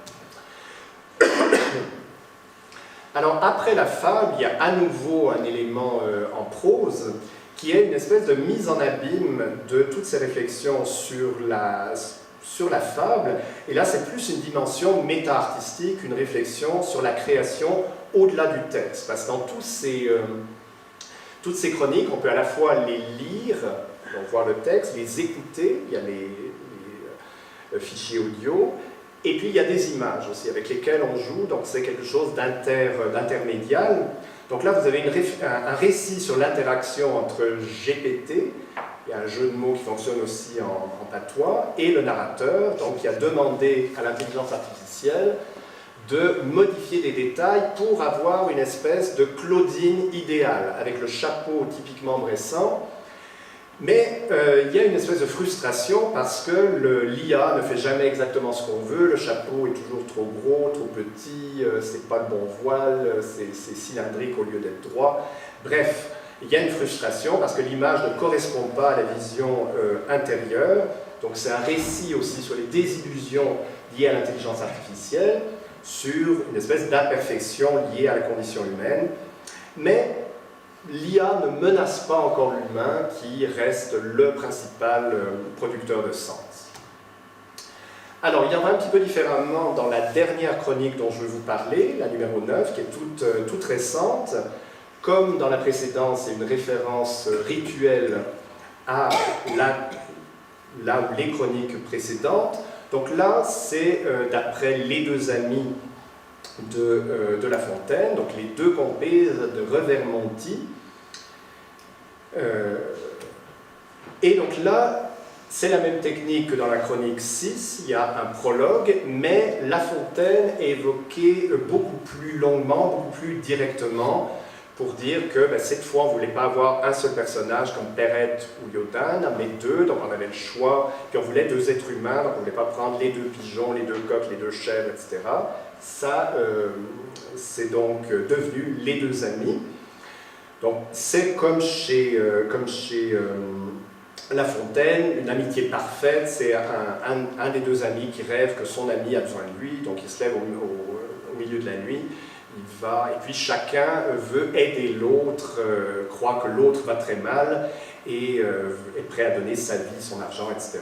Alors après la fable, il y a à nouveau un élément en prose qui est une espèce de mise en abîme de toutes ces réflexions sur la fable. Et là, c'est plus une dimension méta-artistique, une réflexion sur la création au-delà du texte. Parce que dans toutes ces chroniques, on peut à la fois les lire, donc voir le texte, les écouter, il y a les fichiers audio, et puis il y a des images aussi avec lesquelles on joue, donc c'est quelque chose d'intermédial. Donc là, vous avez un récit sur l'interaction entre GPT, il y a un jeu de mots qui fonctionne aussi en patois, et le narrateur, donc qui a demandé à l'intelligence artificielle de modifier des détails pour avoir une espèce de Claudine idéale, avec le chapeau typiquement bressan. Mais il y a une espèce de frustration parce que l'IA ne fait jamais exactement ce qu'on veut, le chapeau est toujours trop gros, trop petit, c'est pas le bon voile, c'est cylindrique au lieu d'être droit. Bref, il y a une frustration parce que l'image ne correspond pas à la vision intérieure. Donc c'est un récit aussi sur les désillusions liées à l'intelligence artificielle, sur une espèce d'imperfection liée à la condition humaine. Mais l'IA ne menace pas encore l'humain qui reste le principal producteur de sens. Alors, il y en a un petit peu différemment dans la dernière chronique dont je vais vous parler, la numéro 9, qui est toute récente. Comme dans la précédente, c'est une référence rituelle à là où les chroniques précédentes. Donc là, c'est d'après les deux amis de La Fontaine, donc les deux compères de Revermonti. Et donc là, c'est la même technique que dans la chronique 6, il y a un prologue, mais La Fontaine est évoqué beaucoup plus longuement, beaucoup plus directement, pour dire que cette fois, on ne voulait pas avoir un seul personnage comme Perrette ou Yodan, mais deux, donc on avait le choix, puis on voulait deux êtres humains, donc on ne voulait pas prendre les deux pigeons, les deux coqs, les deux chèvres, etc. Ça, c'est donc devenu les deux amis. Donc c'est comme chez La Fontaine, une amitié parfaite, c'est un des deux amis qui rêve que son ami a besoin de lui, donc il se lève au milieu de la nuit, il va, et puis chacun veut aider l'autre, croit que l'autre va très mal, et est prêt à donner sa vie, son argent, etc.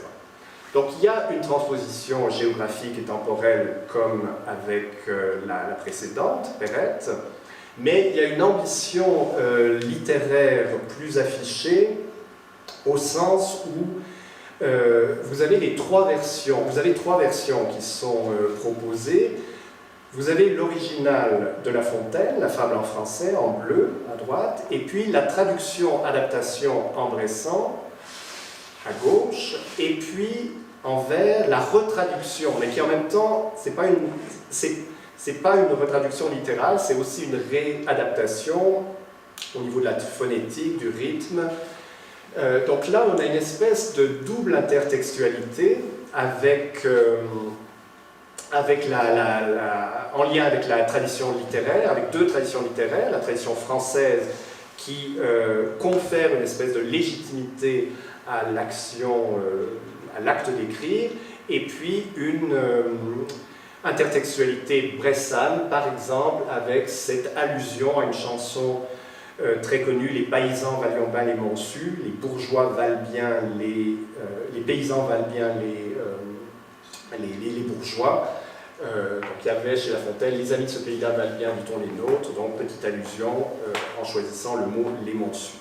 Donc il y a une transposition géographique et temporelle comme avec la précédente, Perrette, mais il y a une ambition littéraire plus affichée au sens où vous avez les trois versions. Vous avez trois versions qui sont proposées. Vous avez l'original de La Fontaine, la fable en français, en bleu, à droite, et puis la traduction, adaptation en Bressan, à gauche, et puis en vert, la retraduction, mais qui en même temps, c'est pas une retraduction littérale, c'est aussi une réadaptation au niveau de la phonétique, du rythme. Donc là, on a une espèce de double intertextualité avec en lien avec la tradition littéraire, avec deux traditions littéraires, la tradition française qui confère une espèce de légitimité à l'action, à l'acte d'écrire, et puis une intertextualité bressane, par exemple, avec cette allusion à une chanson très connue, les paysans valent bien les monsus, les bourgeois valent bien les paysans valent bien les bourgeois. Donc il y avait chez La Fontaine, les amis de ce pays-là valent bien, dit-on les nôtres, donc petite allusion en choisissant le mot les monsus.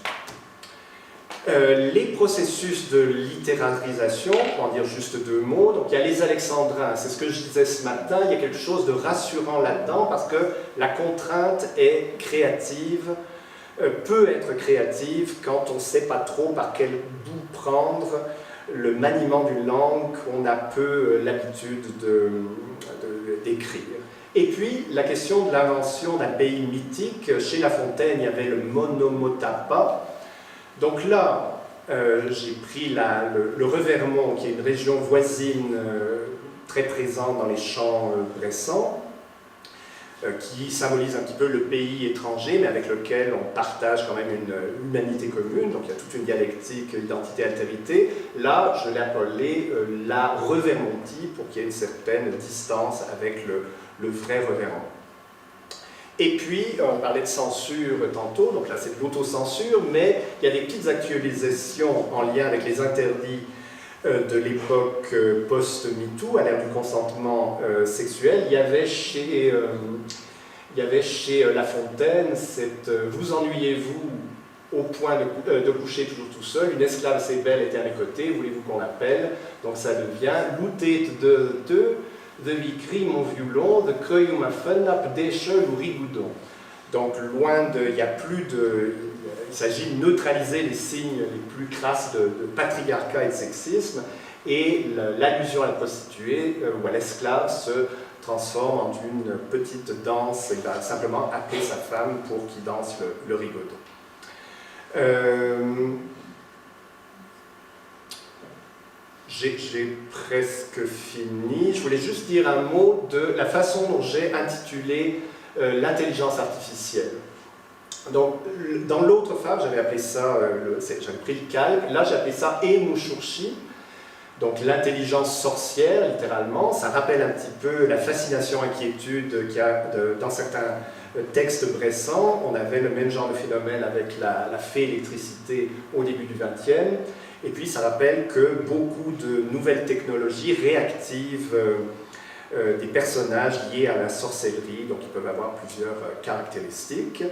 Les processus de littérarisation, pour en dire juste deux mots, donc il y a les alexandrins, c'est ce que je disais ce matin, il y a quelque chose de rassurant là-dedans parce que la contrainte est créative, peut être créative quand on ne sait pas trop par quel bout prendre le maniement d'une langue qu'on a peu l'habitude d'écrire. Et puis la question de l'invention d'un pays mythique, chez La Fontaine il y avait le Monomotapa. Donc là, j'ai pris le Revermont, qui est une région voisine très présente dans les champs bressans, qui symbolise un petit peu le pays étranger, mais avec lequel on partage quand même une humanité commune. Donc il y a toute une dialectique, identité-altérité. Là, je l'ai appelé la Revermontie, pour qu'il y ait une certaine distance avec le vrai Revermont. Et puis, on parlait de censure tantôt, donc là c'est de l'autocensure, mais il y a des petites actualisations en lien avec les interdits de l'époque post-MeToo, à l'ère du consentement sexuel. Il y avait chez La Fontaine cette « vous ennuyez-vous au point de coucher toujours tout seul, une esclave assez belle était à mes côtés, voulez-vous qu'on l'appelle ?» Donc ça devient « Loutet de te ». De Vicry, mon violon, de Cueille ma fenêtre, d'échelle ou rigoudon. Donc, loin de. Il n'y a plus de. Il s'agit de neutraliser les signes les plus crasses de patriarcat et de sexisme, et l'allusion à la prostituée ou à l'esclave se transforme en une petite danse. Il va simplement appeler sa femme pour qu'il danse le rigodon. J'ai presque fini. Je voulais juste dire un mot de la façon dont j'ai intitulé l'intelligence artificielle. Donc, dans l'autre fable, j'avais appelé ça, j'avais pris le calque, là j'ai appelé ça Emushurshi, donc l'intelligence sorcière, littéralement. Ça rappelle un petit peu la fascination-inquiétude qu'il y a dans certains textes bressans. On avait le même genre de phénomène avec la fée électricité au début du XXe. Et puis ça rappelle que beaucoup de nouvelles technologies réactivent des personnages liés à la sorcellerie, donc ils peuvent avoir plusieurs caractéristiques.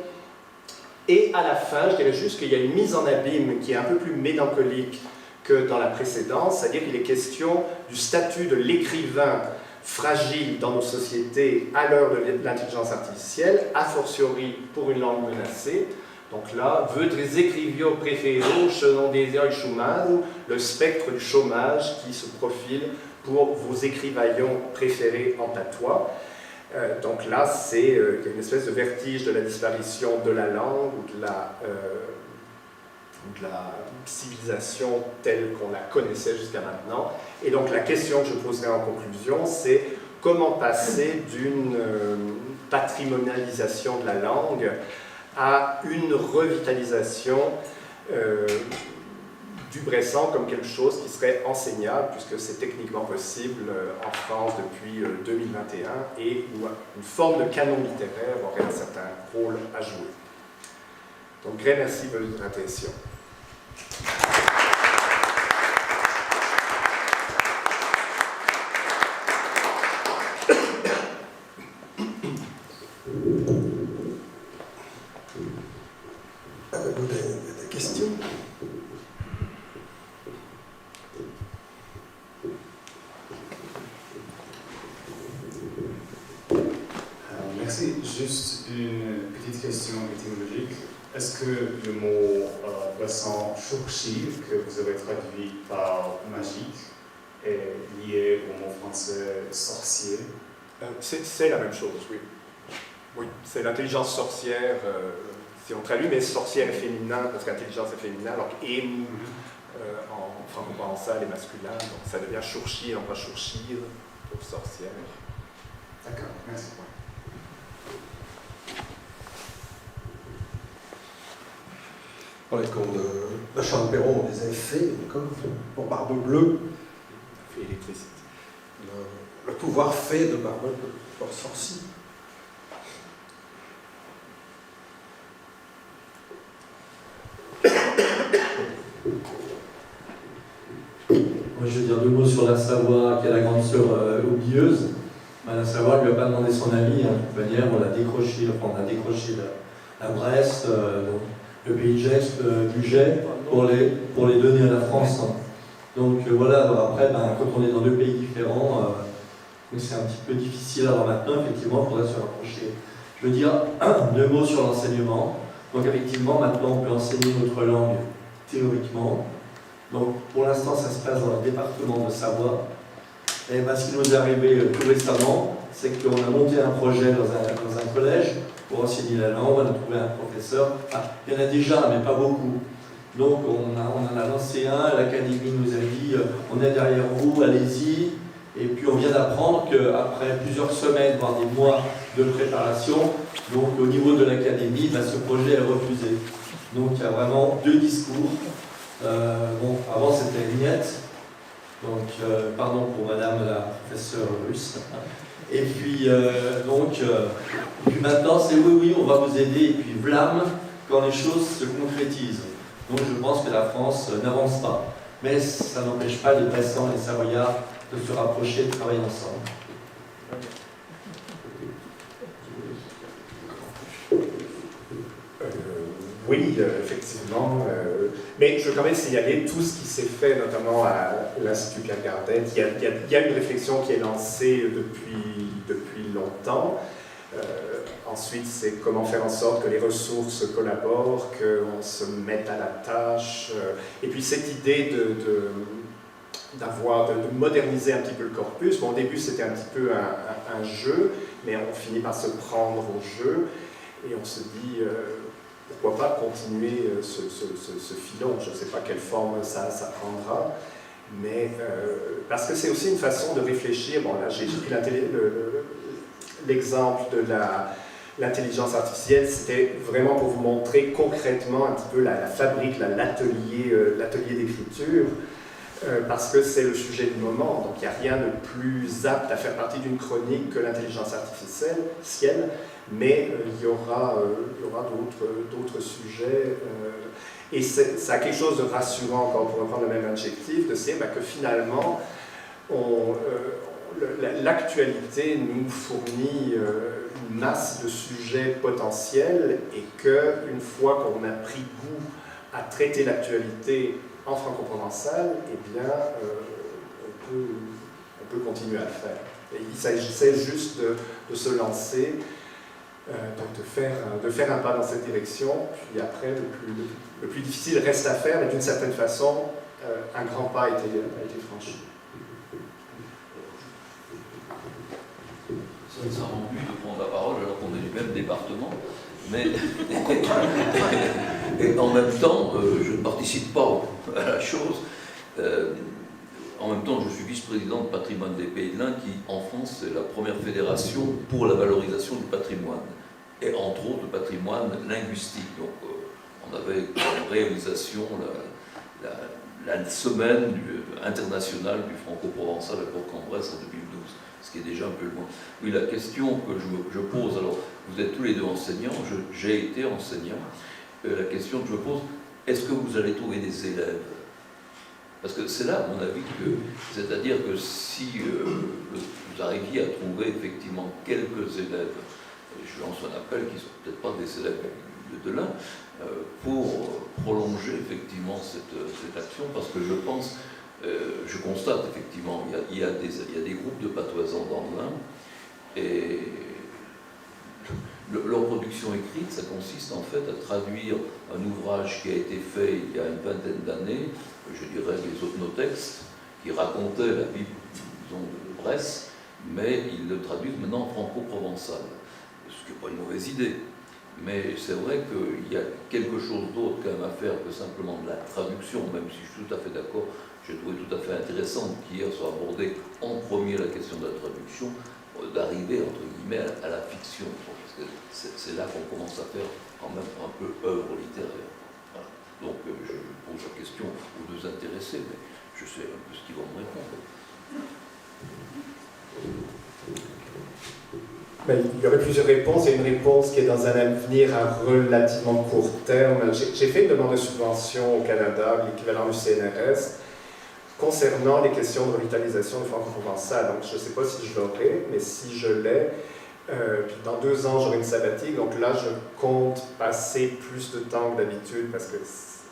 Et à la fin, je dirais juste qu'il y a une mise en abîme qui est un peu plus mélancolique que dans la précédente, c'est-à-dire qu'il est question du statut de l'écrivain fragile dans nos sociétés à l'heure de l'intelligence artificielle, a fortiori pour une langue menacée. Donc là, votre écrivio préféré, selon des chômage, le spectre du chômage qui se profile pour vos écrivaillons préférés en patois. Donc là, c'est une espèce de vertige de la disparition de la langue ou de la civilisation telle qu'on la connaissait jusqu'à maintenant. Et donc la question que je poserai en conclusion, c'est comment passer d'une patrimonialisation de la langue à une revitalisation du bressan comme quelque chose qui serait enseignable, puisque c'est techniquement possible en France depuis 2021, et où une forme de canon littéraire aurait un certain rôle à jouer. Donc, grand merci de votre attention. Des questions? juste une petite question étymologique. Est-ce que le mot bassin Shurshir, que vous avez traduit par magique, est lié au mot français sorcier? C'est la même chose, oui. Oui, c'est l'intelligence sorcière, si on traduit, mais sorcière est féminin, parce qu'intelligence est féminin, alors Emu en franco-provençal est masculin, donc ça devient Shurshir, non pas Shurshir, pour sorcière. D'accord, merci. Quand le Champerron disait fée, encore, pour Barbe Bleue. Fée électricité. Le pouvoir fait de Barbe Bleue, pour sorcier. Moi, je vais dire 2 mots sur la Savoie, qui est la grande sœur oublieuse. La Savoie ne lui a pas demandé son avis, de toute manière, on a décroché la Bresse, le pays de Gex, du Jet, pour les donner à la France. Donc voilà, après, quand on est dans 2 pays différents, c'est un petit peu difficile. Alors maintenant, effectivement, il faudrait se rapprocher. Je veux dire 2 mots sur l'enseignement. Donc effectivement, maintenant, on peut enseigner notre langue théoriquement. Donc pour l'instant, ça se passe dans le département de Savoie. Et ce qui nous est arrivé tout récemment, c'est qu'on a monté un projet dans un collège pour enseigner la langue. On a trouvé un professeur. Il y en a déjà, mais pas beaucoup. Donc on en a lancé un. L'académie nous a dit on est derrière vous, allez-y. Et puis on vient d'apprendre qu'après plusieurs semaines, voire des mois de préparation, donc au niveau de l'académie, ce projet est refusé. Donc il y a vraiment 2 discours. Avant c'était Agnès, donc pardon pour madame la professeure russe. Et puis maintenant c'est oui, on va vous aider, et puis vlam, quand les choses se concrétisent. Donc je pense que la France n'avance pas. Mais ça n'empêche pas les Bressans et les Savoyards de se rapprocher, de travailler ensemble. Oui, effectivement. Mais je veux quand même signaler tout ce qui s'est fait, notamment à l'Institut Pierre Gardin. Il y a une réflexion qui est lancée depuis longtemps. Ensuite, c'est comment faire en sorte que les ressources collaborent, qu'on se mette à la tâche. Et puis cette idée de moderniser un petit peu le corpus. Au début, c'était un petit peu un jeu, mais on finit par se prendre au jeu et on se dit pourquoi pas continuer ce filon. Je ne sais pas quelle forme ça prendra, mais parce que c'est aussi une façon de réfléchir. Bon, là, j'ai pris l'exemple de l'intelligence artificielle, c'était vraiment pour vous montrer concrètement un petit peu la fabrique, l'atelier d'écriture. Parce que c'est le sujet du moment, donc il n'y a rien de plus apte à faire partie d'une chronique que l'intelligence artificielle, mais il y aura d'autres sujets, et ça a quelque chose de rassurant, encore pour reprendre le même adjectif, de se dire que finalement, l'actualité nous fournit une masse de sujets potentiels, et qu'une fois qu'on a pris goût à traiter l'actualité en franco-provençal, eh bien, on peut continuer à le faire. Et il s'agissait juste de se lancer, donc de faire un pas dans cette direction, puis après, le plus difficile reste à faire, mais d'une certaine façon, un grand pas a été franchi. Ça ne s'arrange plus de prendre la parole alors qu'on est du même département, mais et en même temps, je ne participe pas à la chose. En même temps, je suis vice-président de Patrimoine des Pays de l'Ain, qui, en France, est la première fédération pour la valorisation du patrimoine, et entre autres le patrimoine linguistique. Donc, on avait en réalisation la semaine internationale du franco-provençal à Bourg-en-Bresse en 2012, ce qui est déjà un peu loin. Oui, la question que je pose, alors vous êtes tous les deux enseignants, j'ai été enseignant, la question que je pose, est-ce que vous allez trouver des élèves? Parce que c'est là, à mon avis, c'est-à-dire que si vous arriviez à trouver effectivement quelques élèves, et je lance un appel qui ne sont peut-être pas des élèves de l'Ain, pour prolonger effectivement cette action, parce que je pense, je constate effectivement, il y a des groupes de patoisans dans l'Ain, et Leur production écrite, ça consiste en fait à traduire un ouvrage qui a été fait il y a une vingtaine d'années, je dirais des opnotextes, qui racontaient la vie, disons, de Bresse, mais ils le traduisent maintenant en franco-provençal, ce qui n'est pas une mauvaise idée. Mais c'est vrai qu'il y a quelque chose d'autre quand même à faire que simplement de la traduction, même si je suis tout à fait d'accord, j'ai trouvé tout à fait intéressant qu'hier soit abordée en premier la question de la traduction, d'arriver entre guillemets à la fiction, parce que c'est là qu'on commence à faire quand même un peu œuvre littéraire. Voilà. Donc je pose la question aux deux intéressés, mais je sais un peu ce qu'ils vont me répondre. Ben, il y aurait plusieurs réponses. Il y a une réponse qui est dans un avenir à relativement court terme. J'ai fait une demande de subvention au Canada, l'équivalent du CNRS, concernant les questions de revitalisation du franco-provençal. Donc je ne sais pas si je l'aurai, mais si je l'ai, puis dans 2 ans j'aurai une sabbatique. Donc là je compte passer plus de temps que d'habitude parce que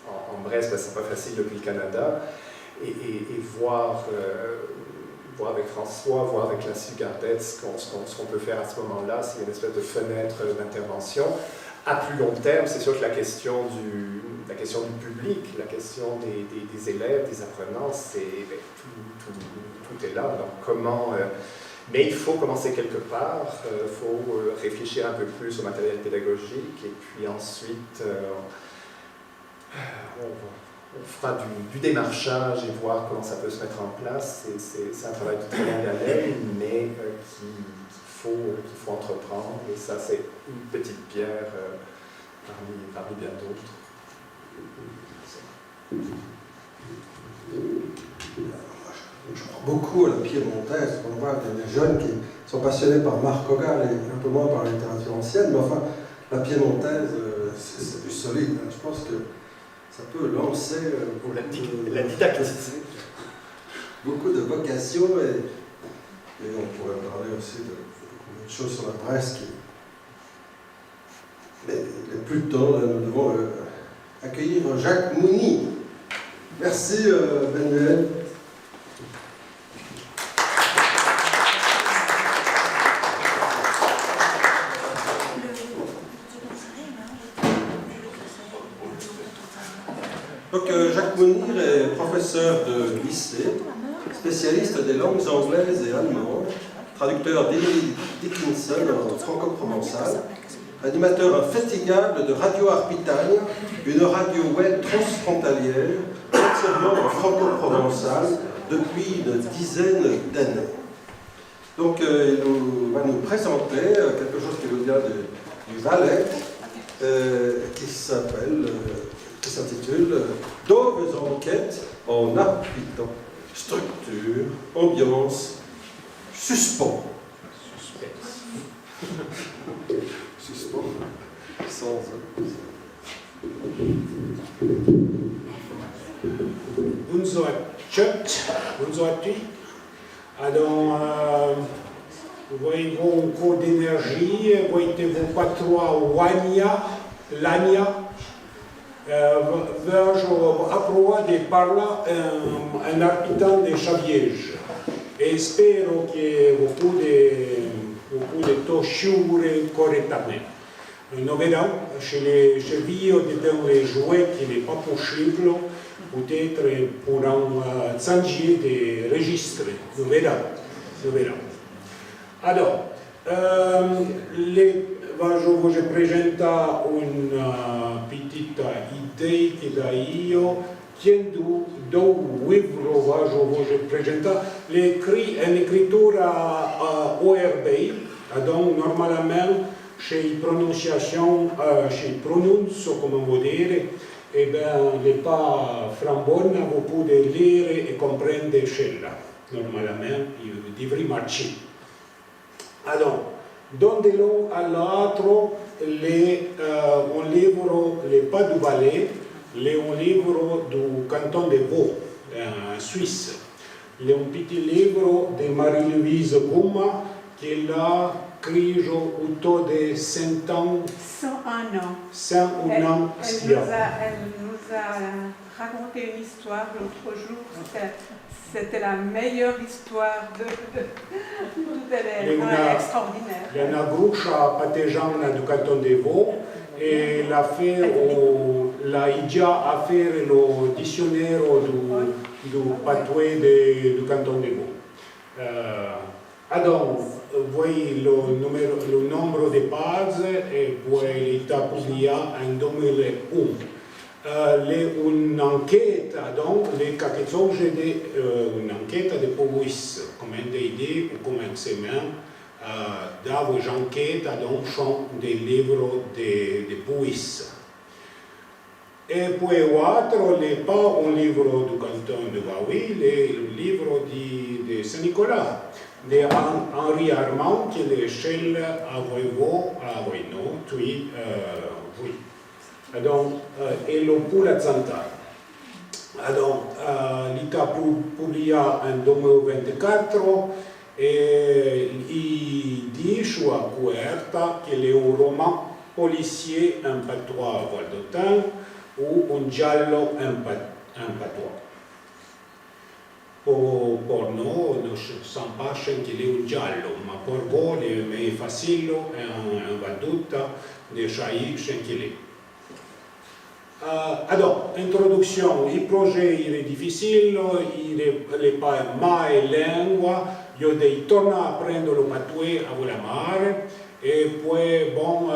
en Bresse, ben, c'est pas facile depuis le Canada, et voir avec François, voir avec l'Institut Gardette ce qu'on peut faire à ce moment-là, s'il y a une espèce de fenêtre d'intervention. À plus long terme, c'est sûr que la question du public, la question des élèves, des apprenants, tout est là. Donc comment, mais il faut commencer quelque part, il faut réfléchir un peu plus au matériel pédagogique, et puis ensuite on fera du démarchage et voir comment ça peut se mettre en place. C'est un travail de très longue haleine, mais qu'il faut entreprendre. Et ça, c'est une petite pierre parmi bien d'autres. Je crois beaucoup à la piémontaise. On voit des jeunes qui sont passionnés par Marc Hogal et un peu moins par la littérature ancienne, mais enfin, la piémontaise, c'est du solide. Je pense que ça peut lancer la didactique. Beaucoup de vocations, et on pourrait parler aussi de beaucoup de choses sur la Bresse. Mais plus tôt, nous devons accueillir Jacques Mouni. Merci, Manuel. Donc, Jacques Mounir est professeur de lycée, spécialiste des langues anglaises et allemandes, traducteur d'Emily Dickinson en franco-provençal, animateur infatigable de Radio Arpitagne, une radio web transfrontalière, entièrement en franco-provençal depuis une dizaine d'années. Donc, il va nous présenter quelque chose qui nous vient du Valais, qui s'intitule « Dauves enquêtes en Arpitan. Structure, ambiance, suspens. » Suspens. Sans. Bonjour à tous. Alors, voyez-vous un cours d'énergie, voyez-vous pas trop Lania. Vejo approvato di parlare un arpitan de Xavier e spero che potete tosciure correttamente. Nous verrons chez Vio dans les jouets qui n'est pas possible, peut-être pour un changer de registre. Nous verrons. Alors, je présente une petite idée che da io tiendo do livro je présente l'écriture ORB, donc normalement chez prononciation, chez prononce, come vuol dire, eh ben, n'est pas frambonne, vous pouvez lire et comprendre celle-là. Normalement, il devrait marcher. Alors, d'un de l'un à l'autre, un livre, le Pas du Valais, un livre du canton de Vaud, en Suisse. Un petit livre de Marie-Louise Gouma, qui a écrit autour de 100 ans. 101 ans. 101 ans. Elle nous a raconté une histoire l'autre jour. C'était la meilleure histoire de elle est extraordinaire. Una gruccia patejana du canton de Vaud e la già a faire le dictionnaire du patois du canton de Vaud. Alors, voyez le nombre de pages et poi l'État publié en 2001. Un'enquête, donc, un'enquête de police, come idée pour commencement, d'avoir une enquête dans des livres de police. Et puis l'autre n'est pas un livre du canton de Vaud, le livre de Saint-Nicolas, de Henri Armand, qui est l'échelle à Voivod, à Voino, puis oui. Donc, et le Pula Zantar. Donc, l'État publié en 2024 et il dit sur la couverture qu'il est un roman policier en patois valdôtain ou un giallo en patois. Pour nous, ne sommes pas qu'il est un giallo, mais pour vous, c'est facile en valdôtain de savoir qu'il est. Alors, introduction, il projet il est difficile, il n'est pas mai lingua, io devo tornare a apprendere le patois a voler mare, et puis, bon,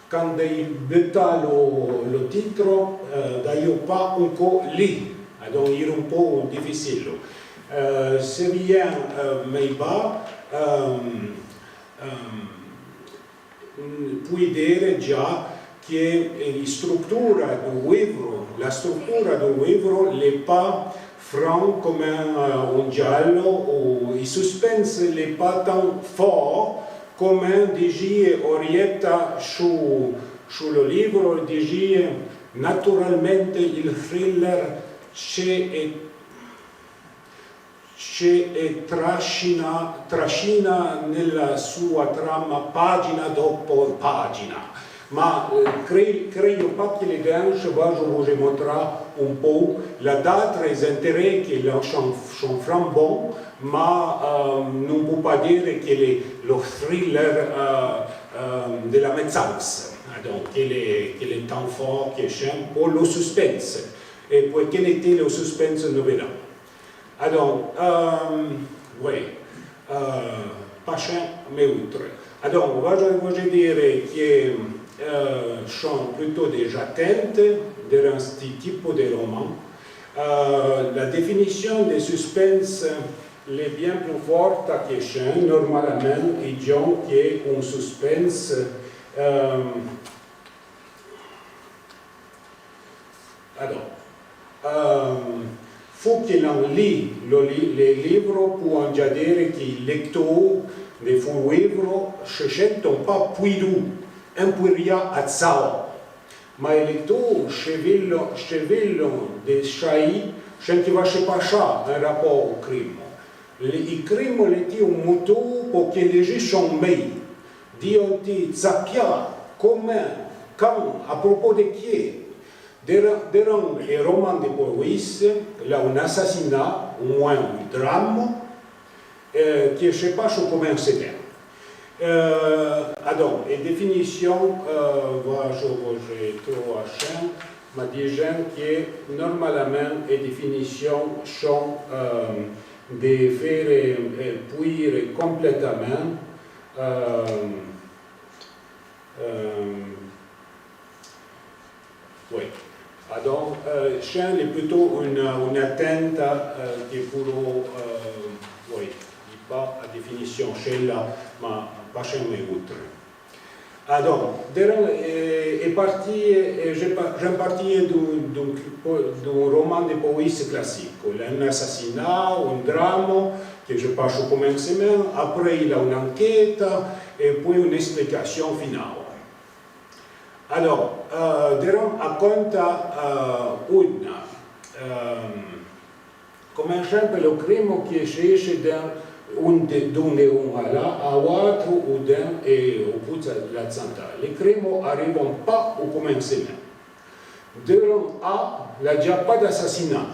quand il butta le titre, d'ailleurs pas encore lì, donc il est un peu difficile. C'est bien, mais bas, puoi dire già che la struttura del libro n'est pas franc comme un giallo, ou il suspense n'est pas tant fort come dice Orietta su le libro, dice naturalmente il thriller trascina nella sua trama pagina dopo pagina. Ma credo pas que les grands chevaux, je vous montrerai un peu. La date, les intérêts qui sont flambants, mais non peut pas dire que le thriller de la médecine, donc qu'il est tant fort que j'aime pour le suspense. Et puis, quel était le suspense novella? Alors, oui, pas cher, mais outre. Alors, je dirais que sont plutôt des attentes d'un type de roman. La définition de suspense est bien plus forte que chez normalement, ils disent qu'il y a un suspense faut qu'il en lit les livres pour en dire que les lecteurs de ce livre ne sentent pas puidu. Empuria a Zao, ma il lettori scegliono di Shai, che va a passare un rapporto al crimine. Il crimine è un motivo perché le gens sono meglio. Dio ti sappia come, quand, a proposito di chi. Durant les romans de police, là, un assassinat, au moins un drame, qui ne sait pas comment c'est bien. Alors, les définitions, je trouve à chaîne, mais disons que normalement, les définitions sont de faire puire complètement oui. Donc, chaîne est plutôt une atteinte qui pour oui, pas la définition chez là, mais pas chez autre. Alors, j'ai parti d'un roman de police classique, un assassinat, un drame, que je passe au commencement, après il y a une enquête, et puis une explication finale. Alors, racconte come esempio le crime che esce da un all'altro oppure la zanta. Le crime arrivano pas au commencement. Durant A, il n'y a pas d'assassinat,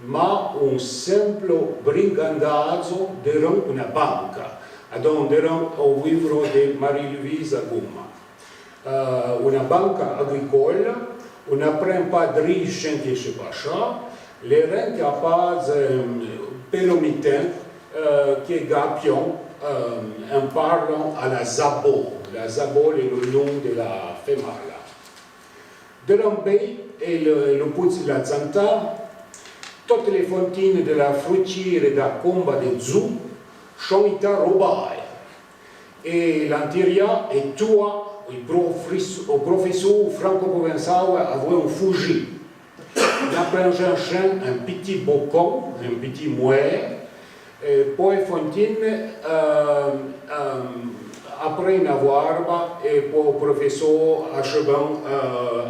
mais un simple brigandazzo durant una banca. Donc, durant il livre de Marie-Louise Gumma. Una banca agricole, on n'apprend pas de riches qui se pacha, les gens capables peromitains qui gapions en parlant à la Zabo. La Zabo est le nom de la femelle. Durant B et le Puzzi de la Zanta, toutes les fontaines de la fruitière et de la comba de Zou sont été robées. Et l'intérieur est toi, le professeur franco-provençal avait fuggi. Il a pris un petit bocon, un petit mouet, poi fontaine, après une varba, et pour le professeur achevant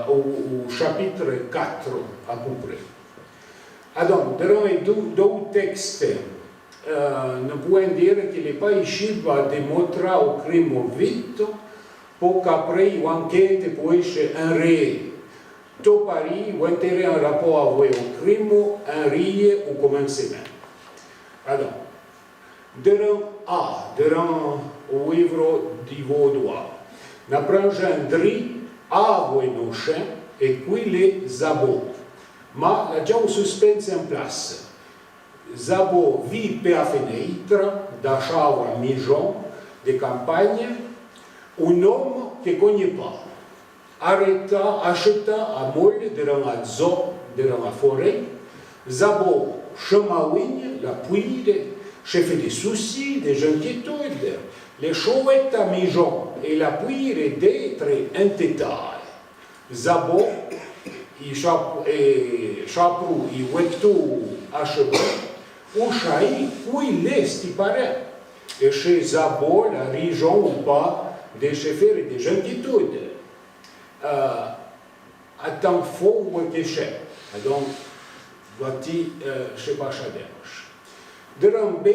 au chapitre 4 à peu près. Donc, dans les deux textes, nous pouvons dire qu'il n'est pas ici à démontrer au crime vite, pour qu'après, l'enquête puisse être réelle. Tout Paris, ou intérêt en rapport avec le crime, un rire au commencement. Alors, durant A, durant le livre du Vaudois, nous apprenons avec nos chiens et puis les abots. Mais il y a déjà un suspense en place. Zabo vit per la fenêtre, d'achat à maison de campagne, un homme qui ne connaît pas. Acheta à molle dans la zone, dans la forêt. Zabo chemouine, la puide, se fait des soucis, des inquiétudes. Les chouettes à maison et la puide d'être en détail. Zabo, il chapeau, il ouettou à cheveux, ou chahi, où il est, il paraît. Et chez Zabo, la région ou pas, des chefs et des inquiétudes. À tant faux ou que cher. Donc, voici, je ne sais pas, chadèche. Durant B,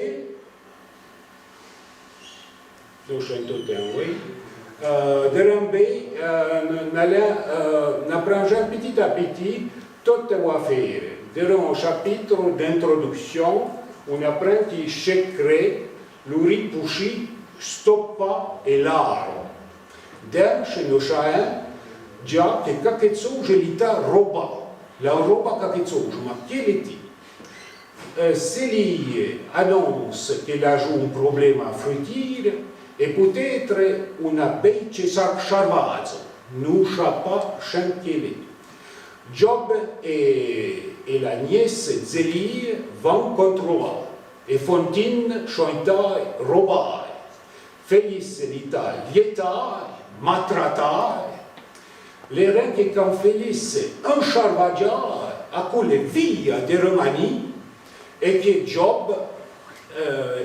nous chantons un oui. Durant B, nous apprenons petit à petit toute l'affaire. Durant un chapitre d'introduction, on apprend qu'il secret, le ripouchi, stoppa et l'arme. Dans chez nos chats, già che cacchezzo l'ita roba, la roba cacchezzo, ma che l'eti? Se lui annonce qu'il a un problème à fruitire, et peut-être una beice charvazzo, non sa pas chantier. Job et la nièce Zélie vont contrôler, et Fontine chantait roba. Felice l'ita lieta, matrata. Les gens qui ont Felice un charvaggiare a quelle via de Romani et que Job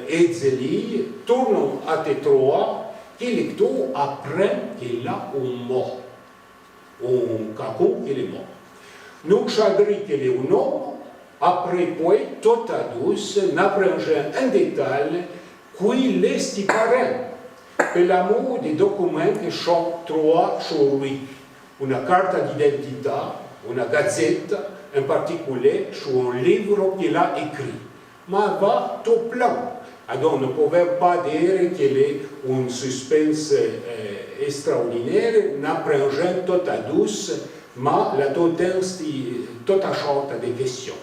et Zélie tournent à Tétroa, qui lecteur apprend qu'il a un mot, un cacon qu'il est mort. Nous chadri qu'il est un homme, après puis, tout à douce, n'apprenons en détail qu'il est parent, et l'amour des documents qui sont trois sur lui. Une carte d'identité, une gazette, en particulier sur un livre qu'il a écrit. Mais va tout plein. Donc, ne pouvons pas dire qu'il est un suspense extraordinaire, n'apprenons tout à douce, mais la texte tout à sorte de questions.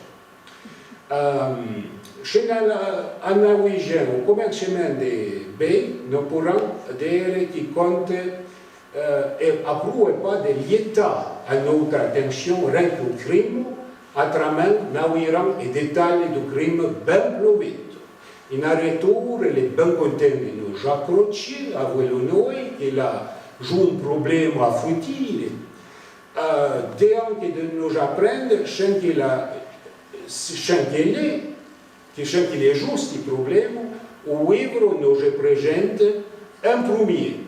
Chez Anna Wigen, au commencement de B, nous pourrons dire qu'il compte et approuve pas de l'état à notre attention rien que crime, à travers nous et détails du crime bien plus vite. In retour, les bien contents de nous accrocher avec le noi, qu'il a joué un problème à fruitire, de nous apprendre sans qu'il est juste le problème, au livre nous présente un premier,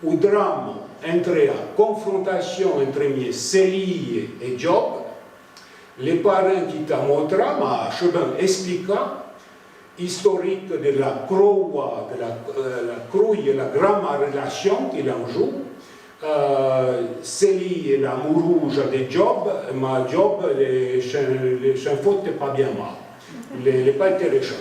au drame entre la confrontation entre Célie et Job, les parents qui t'ont montré, mais je vais expliquer historique de la croix, de la crouille et la grande relation qu'il en joue, c'est l'amour rouge de Job, mais Job, les chiens fautes pas bien mal. Il n'est pas intéressant.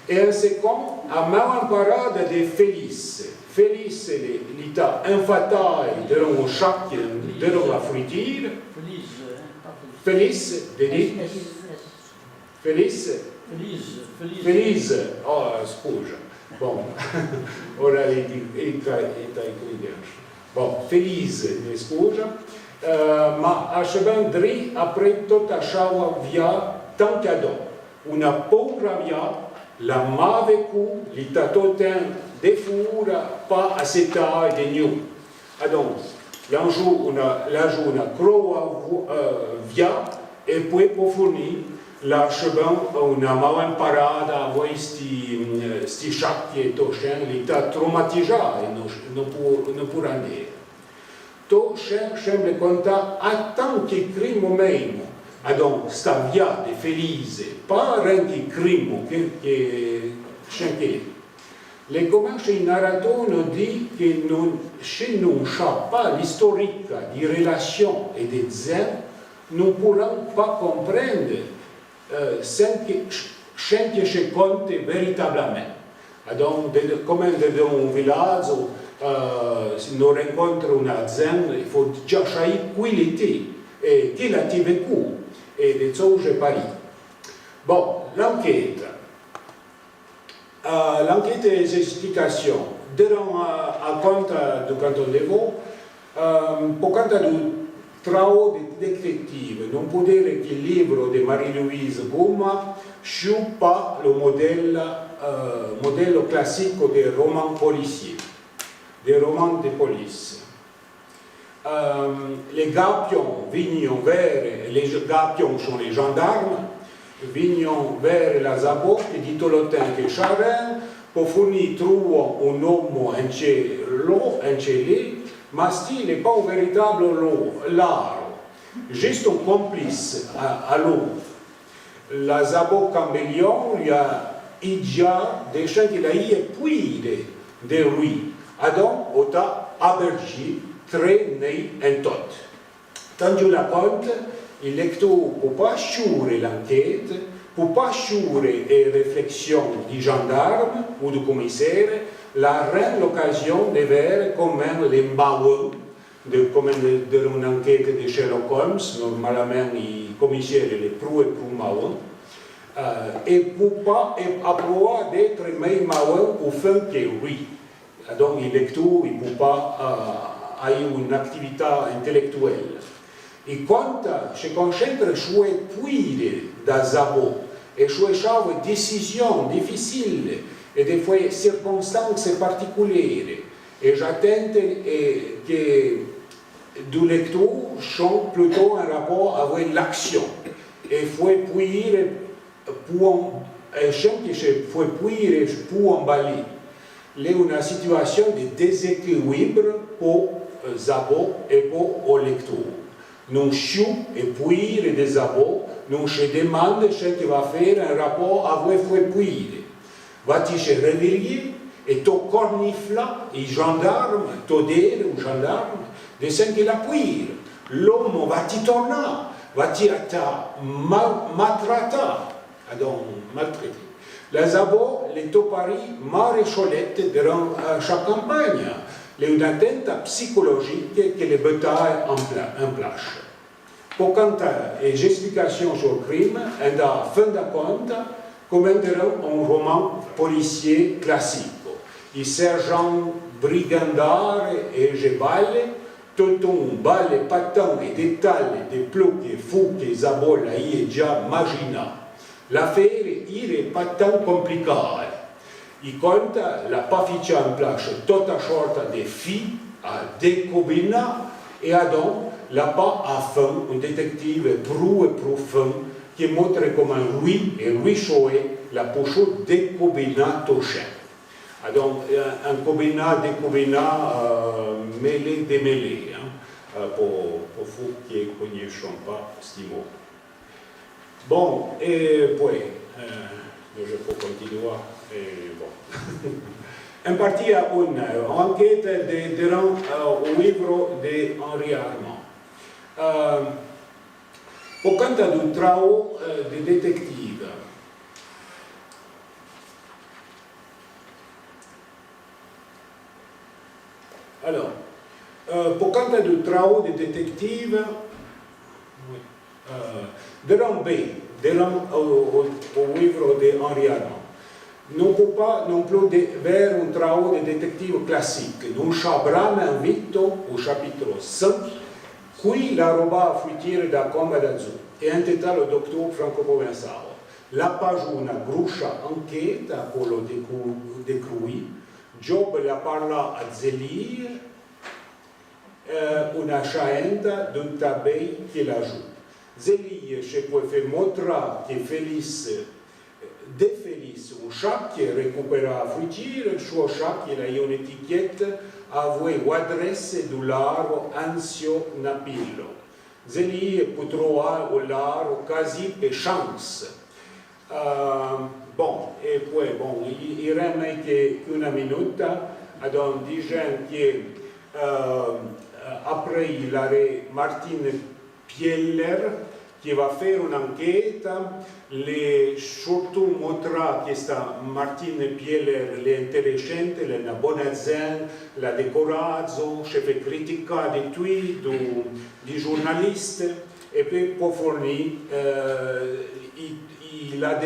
Et un second, à ma parade de Félix. Félix, l'état infatai de l'homme chaque de la friture. Félix, Félix, oh, scusa. Bon, ora è écrit bon, Félix, scusa, ma achevant dri après tot achava via tant cadeau. Una pauvra via, la mavecu, l'ita totem de fura, pas a seta de new. Donc, l'anjou una croa via, e poi pour fournir, la cheban una mala parada a voi sti sciacchi e toscen l'ita traumatizza e non può andare. To sembra conta a tanti crimo meimo, donc sta via de Felice, pas rendi crimo che c'è. Le commentaires narrateurs nous disent que chez nous, pas l'historique des relations et des zen, nous ne pourrons pas comprendre sans que je compte véritablement. Donc, comme dans un village, si nous rencontrons un zen, il faut déjà savoir qui il était et qui l'a vécu. Et de ça, je parle. Bon, l'enquête. L'enquête et les explications. Durant un compte du canton de Vaud, pour compte du travail de détective, non peut dire que le livre de Marie-Louise Gouma n'est pas le modèle classique des romans policiers, des romans de police. Les gapions vignent vers, les gapions sont les gendarmes, vignent vers la Zabo et dit Tolotin que Charin, pour fournir trouvant un homme encelé, mais il n'est pas un véritable l'art, juste un complice à l'eau. La Zabo Cambellion lui a déjà des gens qu'il a épouillé de lui. Donc, il a abergé, traîné en tot. Tant que la compte, il lecteur ne peut pas assurer l'enquête, ne peut pas assurer les réflexions du gendarme ou du commissaire, la reine l'occasion de voir comment les mbaouins, comme dans une enquête de Sherlock Holmes, normalement les commissaires les plus et plus maouins, et pour pas apprendre d'être meilleur maouin au fin que lui. Donc, il lecteur, il ne peut pas avoir une activité intellectuelle. Et quand je concentre sur les puits d'Azabo et sur les décisions difficiles et des fois circonstances particulières, et j'attends que du lecteur sont plutôt en rapport avec l'action. Et il faut puire pour emballer. Il y a une situation de déséquilibre pour Zabo et pour le lecteur. Nous sommes et puis des abos, nous se demandons ce qu'il va faire en rapport avec le puits. Va-t-il se réveiller et te cornifla, et gendarme, te dire aux gendarmes, de ce qu'il a puits. L'homme va-t-il tourner, va-t-il être maltraité, donc maltraité. Les abos, les toparis, marécholette durant chaque campagne. Une attente psychologique que les batailles en place. Pour quant à les explications sur le crime, et à fin de compte, commenteront un roman policier classique. Les sergents brigandard et Geballe, tout un balle patent et détail de plots et fous que Zabol a déjà imaginé. L'affaire n'est pas tant compliquée. Il compte la paficia en place toute sorte de filles à découvrir et a donc la pas à fin un détective plus et profond qui montre comment lui et lui choé la pochette découvrir touché. Donc un combinat mêlé démêlé pour vous qui ne connaissent pas ce mot. Bon, et puis, je peux continuer. Et bon. in partie a un'enquête dedans au livre de Henri Armand. Por conta do trabalho de detetive, alors, por conta do trabalho de detetive, durant o livro de Henri Armand, non peut pas non plus vers un travail de détective classique. Donc, Chabram invite au chapitre 5, qui la roba a fuggire da Coma d'Azur e intitala lo dottor franco-provenzale. La page una gruscia enquête pour le décruit. Job la parla a Zelir, una scienza d'un tabei che la giù. Zelir ci può far mostrare che De Felice, un chat qui récupéra à fuggire, il suo chat qui a une étiquette avec l'adresse du laro Anzio Napillo. Zeli potrà au laro quasi per chance. Bon, et puis, bon, il reste qu'une minute, donc disons que après il y a Martine Pieller qui va faire une enquête, surtout mostrare che sta Martine Pieller le interessante, le una buona azienda, la decorato, ci fa critica di tweet, di giornalisti, e poi può fornire la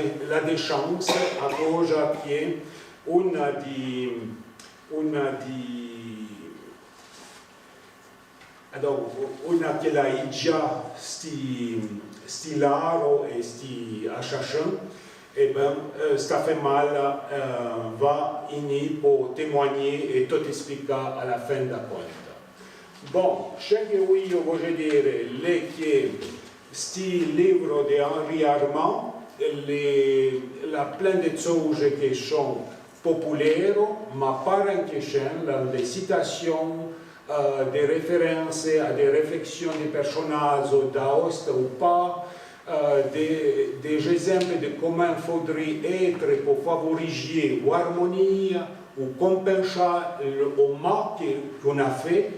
chance a cosa che una di una che l'ha già stilaro e sti assassin, e ben, sta femella va in pour témoigner e tout explicar à la fin da conta. Bon, ce che io voglio dire è che sti libro di Henri Armand, la plein de cose che sono popolari, ma pas anche le citazioni, des références à des réflexions des personnages d'Aoste ou pas, des exemples de comment il faudrait être pour favoriser l'harmonie ou compenser le mal qu'on a fait.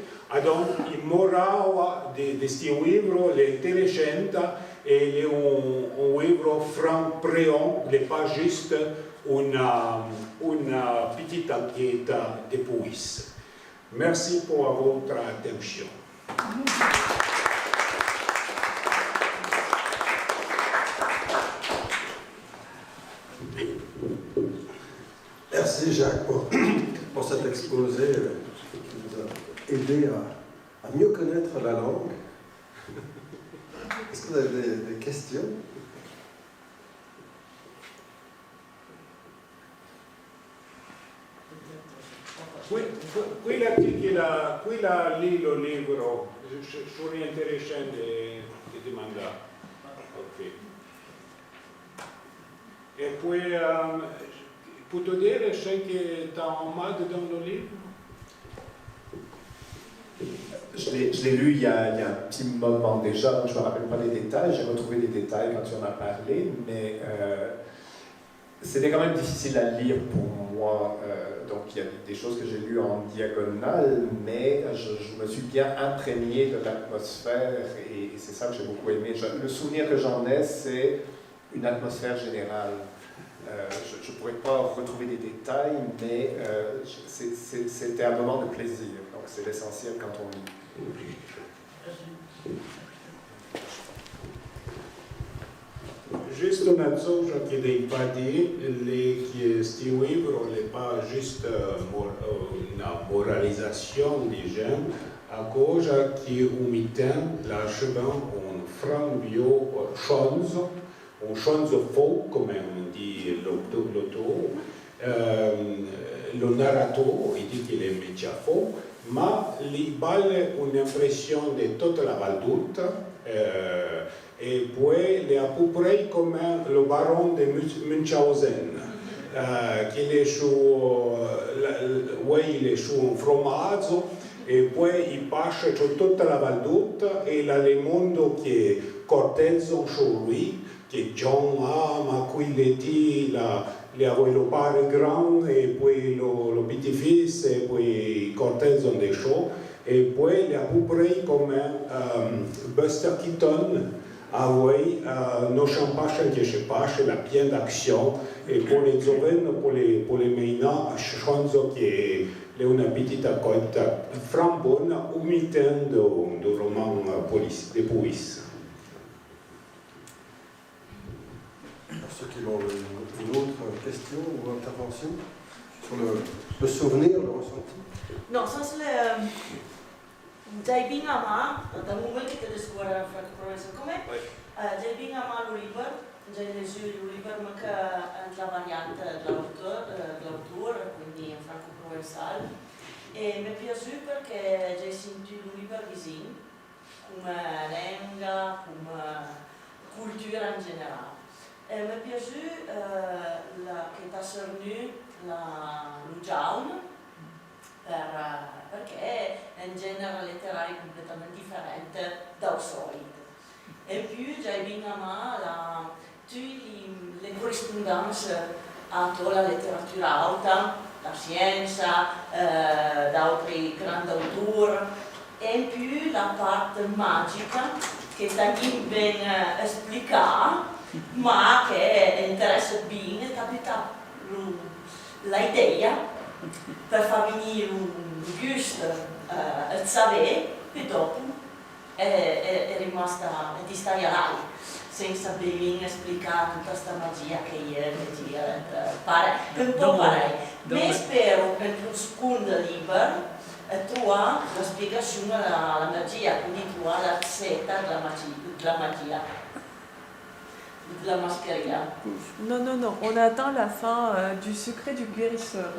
Donc, il morale de ce livre est intelligente et un livre franc préant, n'est pas juste une petite enquête de police. Merci pour votre attention. Merci Jacques pour cet exposé qui nous a aidé à mieux connaître la langue. Est-ce que vous avez des questions? Qui la lì lo libro, sono interessante di mandare. Ok. E poi, posso dire se che t'as un mal dans le livre? Je l'ai lu il y a un petit moment déjà, je ne me rappelle pas les détails, j'ai retrouvé les détails quand tu en as parlé, mais c'était quand même difficile à lire pour moi. Donc il y a des choses que j'ai lues en diagonale, mais je me suis bien imprégné de l'atmosphère et c'est ça que j'ai beaucoup aimé. Le souvenir que j'en ai, c'est une atmosphère générale. Je ne pourrais pas retrouver des détails, mais c'était un moment de plaisir. Donc c'est l'essentiel quand on lit. Juste una cosa che devi dire, che questo libro non è pas juste una moralisation, diciamo, a cosa che umitem lasciano un frambio chance, un chance faux, come dit l'autore, le narratore, il dit qu'il est métier faux, ma li balle un'impressione di tutta la Val d'Urta, e poi è a peu près come il baron di Munchausen, che è su un formaggio e poi il passa su tutta la Val d'Urta e le mondo che corteggiano su lui, che John ama, qui le les abuelo padre grand, et puis le petit-fils, et puis Cortez on the show, et puis à peu près comme Buster Keaton, non champagne che se passe la piena d'action, e pour les giovani, pour les mainats, je pense que è una petita cotta frambona umitando do roman de Puis. Pour ceux qui ont une autre question ou intervention sur le souvenir, le ressenti. No, soms jij bent ama, dan moet ik het dus voor professor come. Jij bent ama l'Oliver, jij lesu l'Oliver ma che la variante dell'autore, quindi in franco-provençal. E mi è piaciuto perché j'ai sentito l'Oliver vicino, come lingua, come cultura in generale. E mi è piaciuto che ti ha sornuto lo giallo, perché è un genere letterario completamente differente dal solito. E più già in mano le corrispondenze a la letteratura alta, la scienza, da altri grandi autori, e in più la parte magica che non viene spiegata, ma che interessa bene, capita l'idea per far venire un gusto a sapere, e dopo è rimasta di stare là, senza ben spiegare tutta questa magia che io pare un po' pare. Ma spero che nel secondo libro trovare la spiegazione della magia, quindi trovare la ricetta della magia. De la mascarilla. Non, non, non, on attend la fin du secret du guérisseur.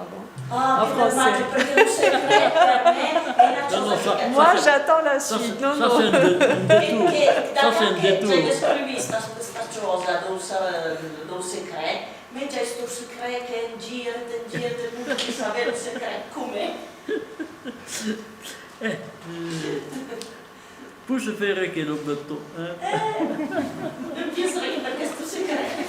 Ah, en français. Moi, j'attends la suite. Non, non. Ça, c'est un détour. J'ai descrit questa cosa del secret, ma c'è questo secret che gira, non si sa il secret com'è. Pour se faire che lo botto. Non piacerebbe per questo segreto.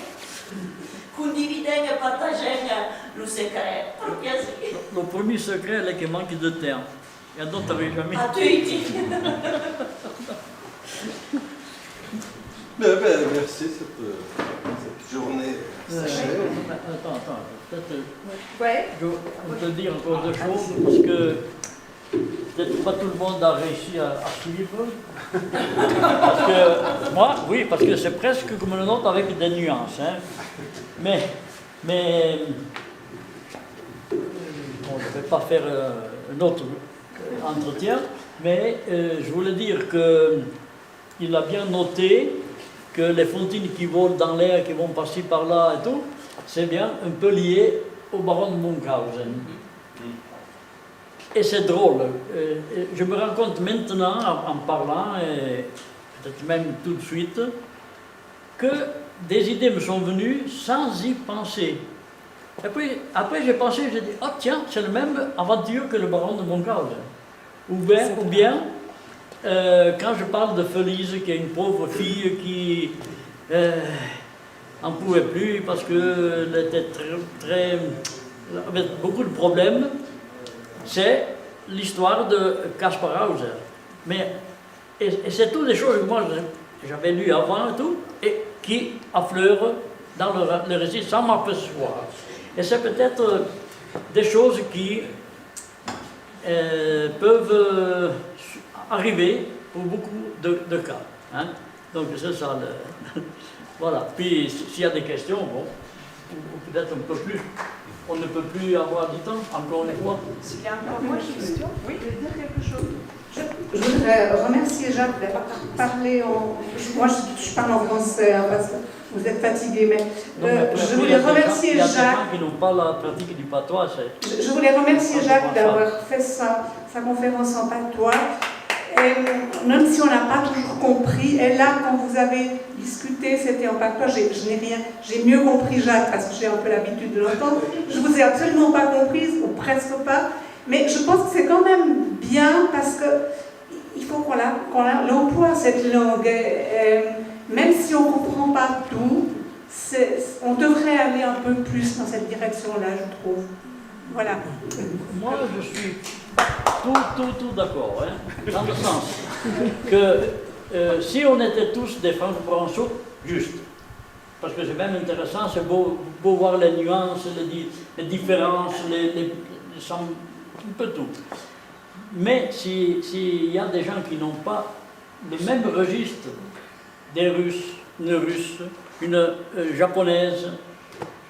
Condividendo e partagendo lo segreto, per piacere. Le premier secret è che manque de temps. Et donc, tu n'avais jamais. À tutti. Bien, merci, cette journée s'achève. Attends, peut-être. Ouais. On peut dire encore deux choses, parce que peut-être pas tout le monde a réussi à suivre. Parce que moi, oui, parce que c'est presque comme le nôtre avec des nuances. Hein. Mais bon, je ne vais pas faire un autre entretien, mais je voulais dire qu'il a bien noté que les fontaines qui volent dans l'air, qui vont passer par là et tout, c'est bien un peu lié au baron de Munchausen. Et c'est drôle. Je me rends compte maintenant, en parlant, et peut-être même tout de suite, que des idées me sont venues sans y penser. Et puis, après j'ai pensé, j'ai dit, oh tiens, c'est la même aventure que le baron de Munchausen. Ou bien quand je parle de Félise, qui est une pauvre fille qui n'en pouvait plus parce qu'elle était très avait beaucoup de problèmes, c'est l'histoire de Kaspar Hauser. Et c'est toutes des choses que moi j'avais lues avant et tout, et qui affleurent dans le récit sans m'apercevoir. Et c'est peut-être des choses qui peuvent arriver pour beaucoup de cas. Hein? Donc c'est ça. Voilà. Puis s'il y a des questions, bon, ou peut-être on ne peut plus avoir du temps, encore une fois. S'il y a encore une question, oui, je veux dire quelque chose. Je voudrais remercier Jacques d'avoir parlé en... Moi, je parle en français, hein, parce que vous êtes fatigué, mais je voulais remercier Jacques... Il y a des gens qui n'ont pas la pratique du patois. Je voulais remercier Jacques d'avoir fait sa conférence en patois. Et même si on n'a pas toujours compris, et là, quand vous avez discuté, c'était en patois, j'ai mieux compris Jacques, parce que j'ai un peu l'habitude de l'entendre. Je vous ai absolument pas comprise, ou presque pas, mais je pense que c'est quand même bien, parce que il faut qu'on l'emploie, cette langue. Même si on ne comprend pas tout, on devrait aller un peu plus dans cette direction-là, je trouve. Voilà. Moi, je suis tout d'accord, hein, dans le sens que si on était tous des franco-provençaux, juste, parce que c'est même intéressant, c'est beau voir les nuances, les différences, un peu tout. Mais s'il y a des gens qui n'ont pas le même registre des Russes, une Russe, une Japonaise.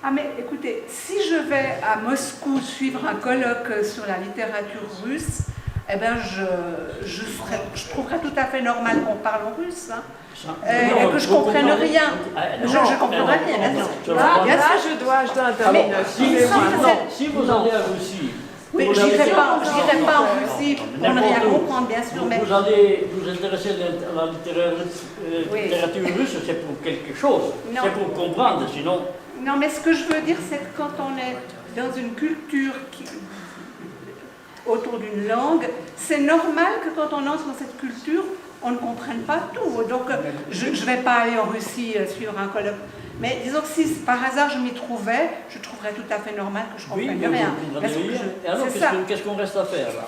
Ah mais écoutez, si je vais à Moscou suivre un colloque sur la littérature russe, eh ben je trouverais tout à fait normal qu'on parle en russe, hein, et que je comprenne rien. Je comprendrais rien. Là, je dois intervenir. Si vous allez à Russie, mais je n'irai pas en Russie pour ne rien comprendre, bien sûr. Mais vous allez vous intéresser à la littérature russe, c'est pour quelque chose, c'est pour comprendre, sinon... Non, mais ce que je veux dire, c'est que quand on est dans une culture autour d'une langue, c'est normal que quand on entre dans cette culture, on ne comprenne pas tout. Donc, je ne vais pas aller en Russie suivre un colloque. Mais disons que si par hasard je m'y trouvais, je trouverais tout à fait normal que je ne comprenne rien. Et alors, qu'est-ce qu'on reste à faire là?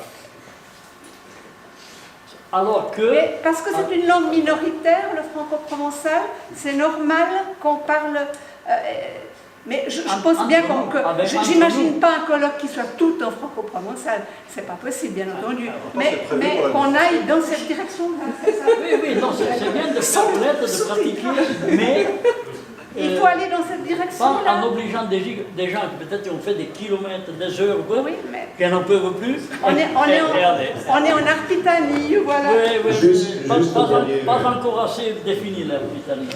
Alors que... Mais parce que c'est une langue minoritaire, le franco-provençal, c'est normal qu'on parle... mais je pense bien que... J'imagine pas un colloque qui soit tout en franco-provençal. C'est pas possible, bien entendu. Mais qu'on aille dans cette direction-là. Oui, non, c'est bien de connaître, de pratiquer, mais... Il faut aller dans cette direction-là. Pas en obligeant des gens qui peut-être ont fait des kilomètres, des heures, qui n'en peuvent plus. On est en Arpitanie, voilà. Juste pas encore assez défini l'Arpitanie.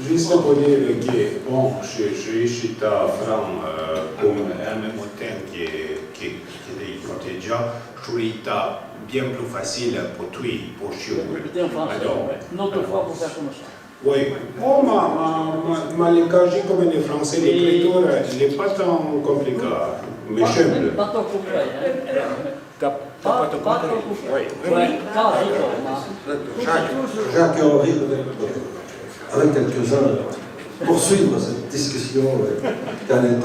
Juste pour dire que, bon, je riuscita Fran come al même temps che dei proteggia, risulta bien plus facile pour lui, pour chiunque. Répétez en français, une autre fois pour faire comme ça. Oui, oh, ma l'écologie comme les Français, l'écriture n'est pas tant compliquée, mais simple. Pas trop compliqué. Pas trop compliqué. Jacques et Henri, avec quelques-uns, poursuivre cette discussion l'année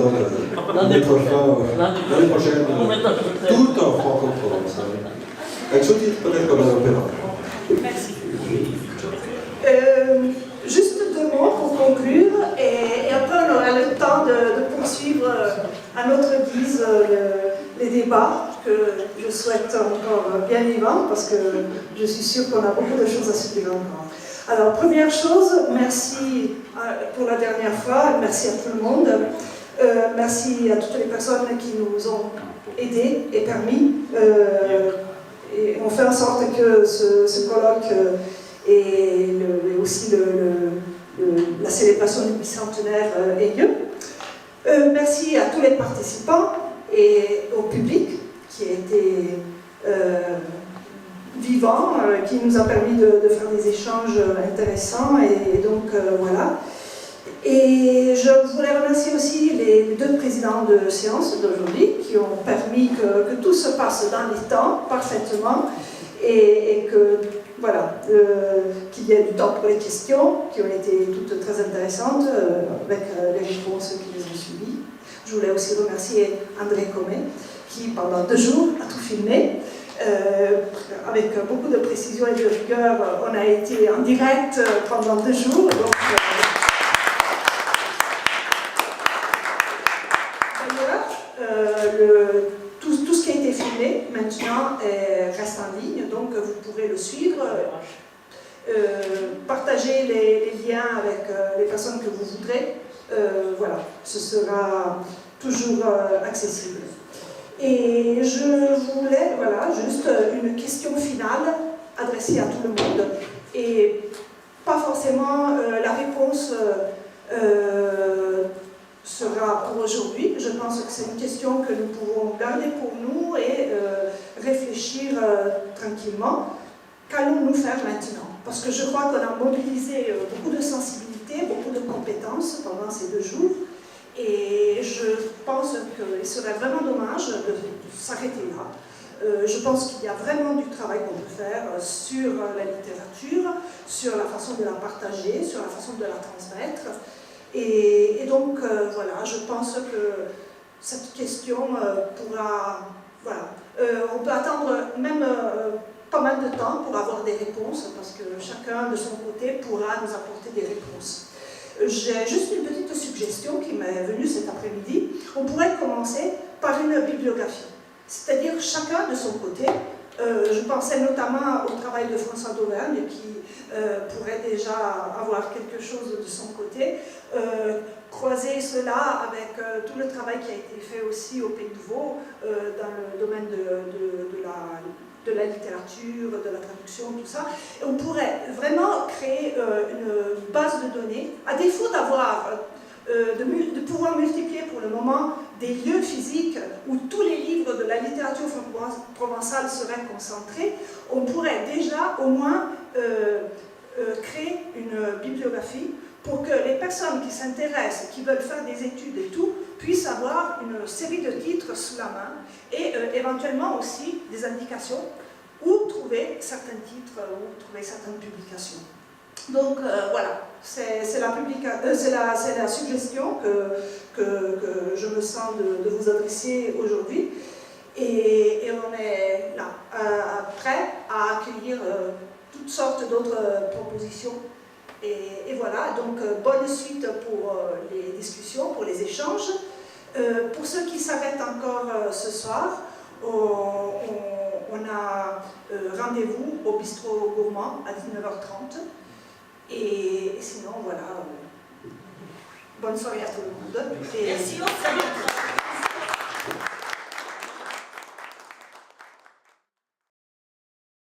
prochaine, tout en franco-provençal. Avec sous-titres peut-être comme un opéra. Merci. Juste deux mots pour conclure, et après on aura le temps de poursuivre à notre guise les débats que je souhaite encore bien vivants, parce que je suis sûre qu'on a beaucoup de choses à se dire encore. Alors, première chose, merci pour la dernière fois, merci à tout le monde, merci à toutes les personnes qui nous ont aidés et permis, et ont fait en sorte que ce colloque et aussi la célébration du bicentenaire ait lieu. Merci à tous les participants et au public qui a été vivant, qui nous a permis de faire des échanges intéressants, et donc voilà. Et je voulais remercier aussi les deux présidents de séance d'aujourd'hui qui ont permis que tout se passe dans les temps parfaitement, et que voilà, qu'il y ait du temps pour les questions qui ont été toutes très intéressantes avec les réponses qui les ont suivies. Je voulais aussi remercier André Comet qui pendant 2 jours a tout filmé. Avec beaucoup de précision et de rigueur, on a été en direct pendant 2 jours. Donc, d'ailleurs, tout ce qui a été filmé maintenant reste en ligne, donc vous pourrez le suivre. Partagez les liens avec les personnes que vous voudrez. Voilà, ce sera toujours accessible. Et je voulais, voilà, juste une question finale adressée à tout le monde, et pas forcément la réponse sera pour aujourd'hui. Je pense que c'est une question que nous pouvons garder pour nous et réfléchir tranquillement. Qu'allons-nous faire maintenant? Parce que je crois qu'on a mobilisé beaucoup de sensibilité, beaucoup de compétences pendant ces 2 jours. Et je pense qu'il serait vraiment dommage de s'arrêter là. Je pense qu'il y a vraiment du travail qu'on peut faire sur la littérature, sur la façon de la partager, sur la façon de la transmettre. Et donc, voilà, je pense que cette question pourra... Voilà, on peut attendre même pas mal de temps pour avoir des réponses, parce que chacun de son côté pourra nous apporter des réponses. J'ai juste une petite suggestion qui m'est venue cet après-midi. On pourrait commencer par une bibliographie, c'est-à-dire chacun de son côté. Je pensais notamment au travail de François d'Auvergne qui pourrait déjà avoir quelque chose de son côté, croiser cela avec tout le travail qui a été fait aussi au Pays de Vaud dans le domaine de la littérature, de la traduction, tout ça. Et on pourrait vraiment créer une base de données, à défaut d'avoir de pouvoir multiplier pour le moment des lieux physiques où tous les livres de la littérature provençale seraient concentrés. On pourrait déjà au moins créer une bibliographie pour que les personnes qui s'intéressent, qui veulent faire des études et tout, puissent avoir une série de titres sous la main et éventuellement aussi des indications où trouver certains titres, où trouver certaines publications. Donc voilà, c'est la suggestion que je me sens de vous adresser aujourd'hui. Et on est là, prêt à accueillir toutes sortes d'autres propositions. Et voilà, donc bonne suite pour les discussions, pour les échanges. Pour ceux qui s'arrêtent encore ce soir, on a rendez-vous au bistrot gourmand à 19h30. Et sinon, voilà, bonne soirée à tout le monde. Merci.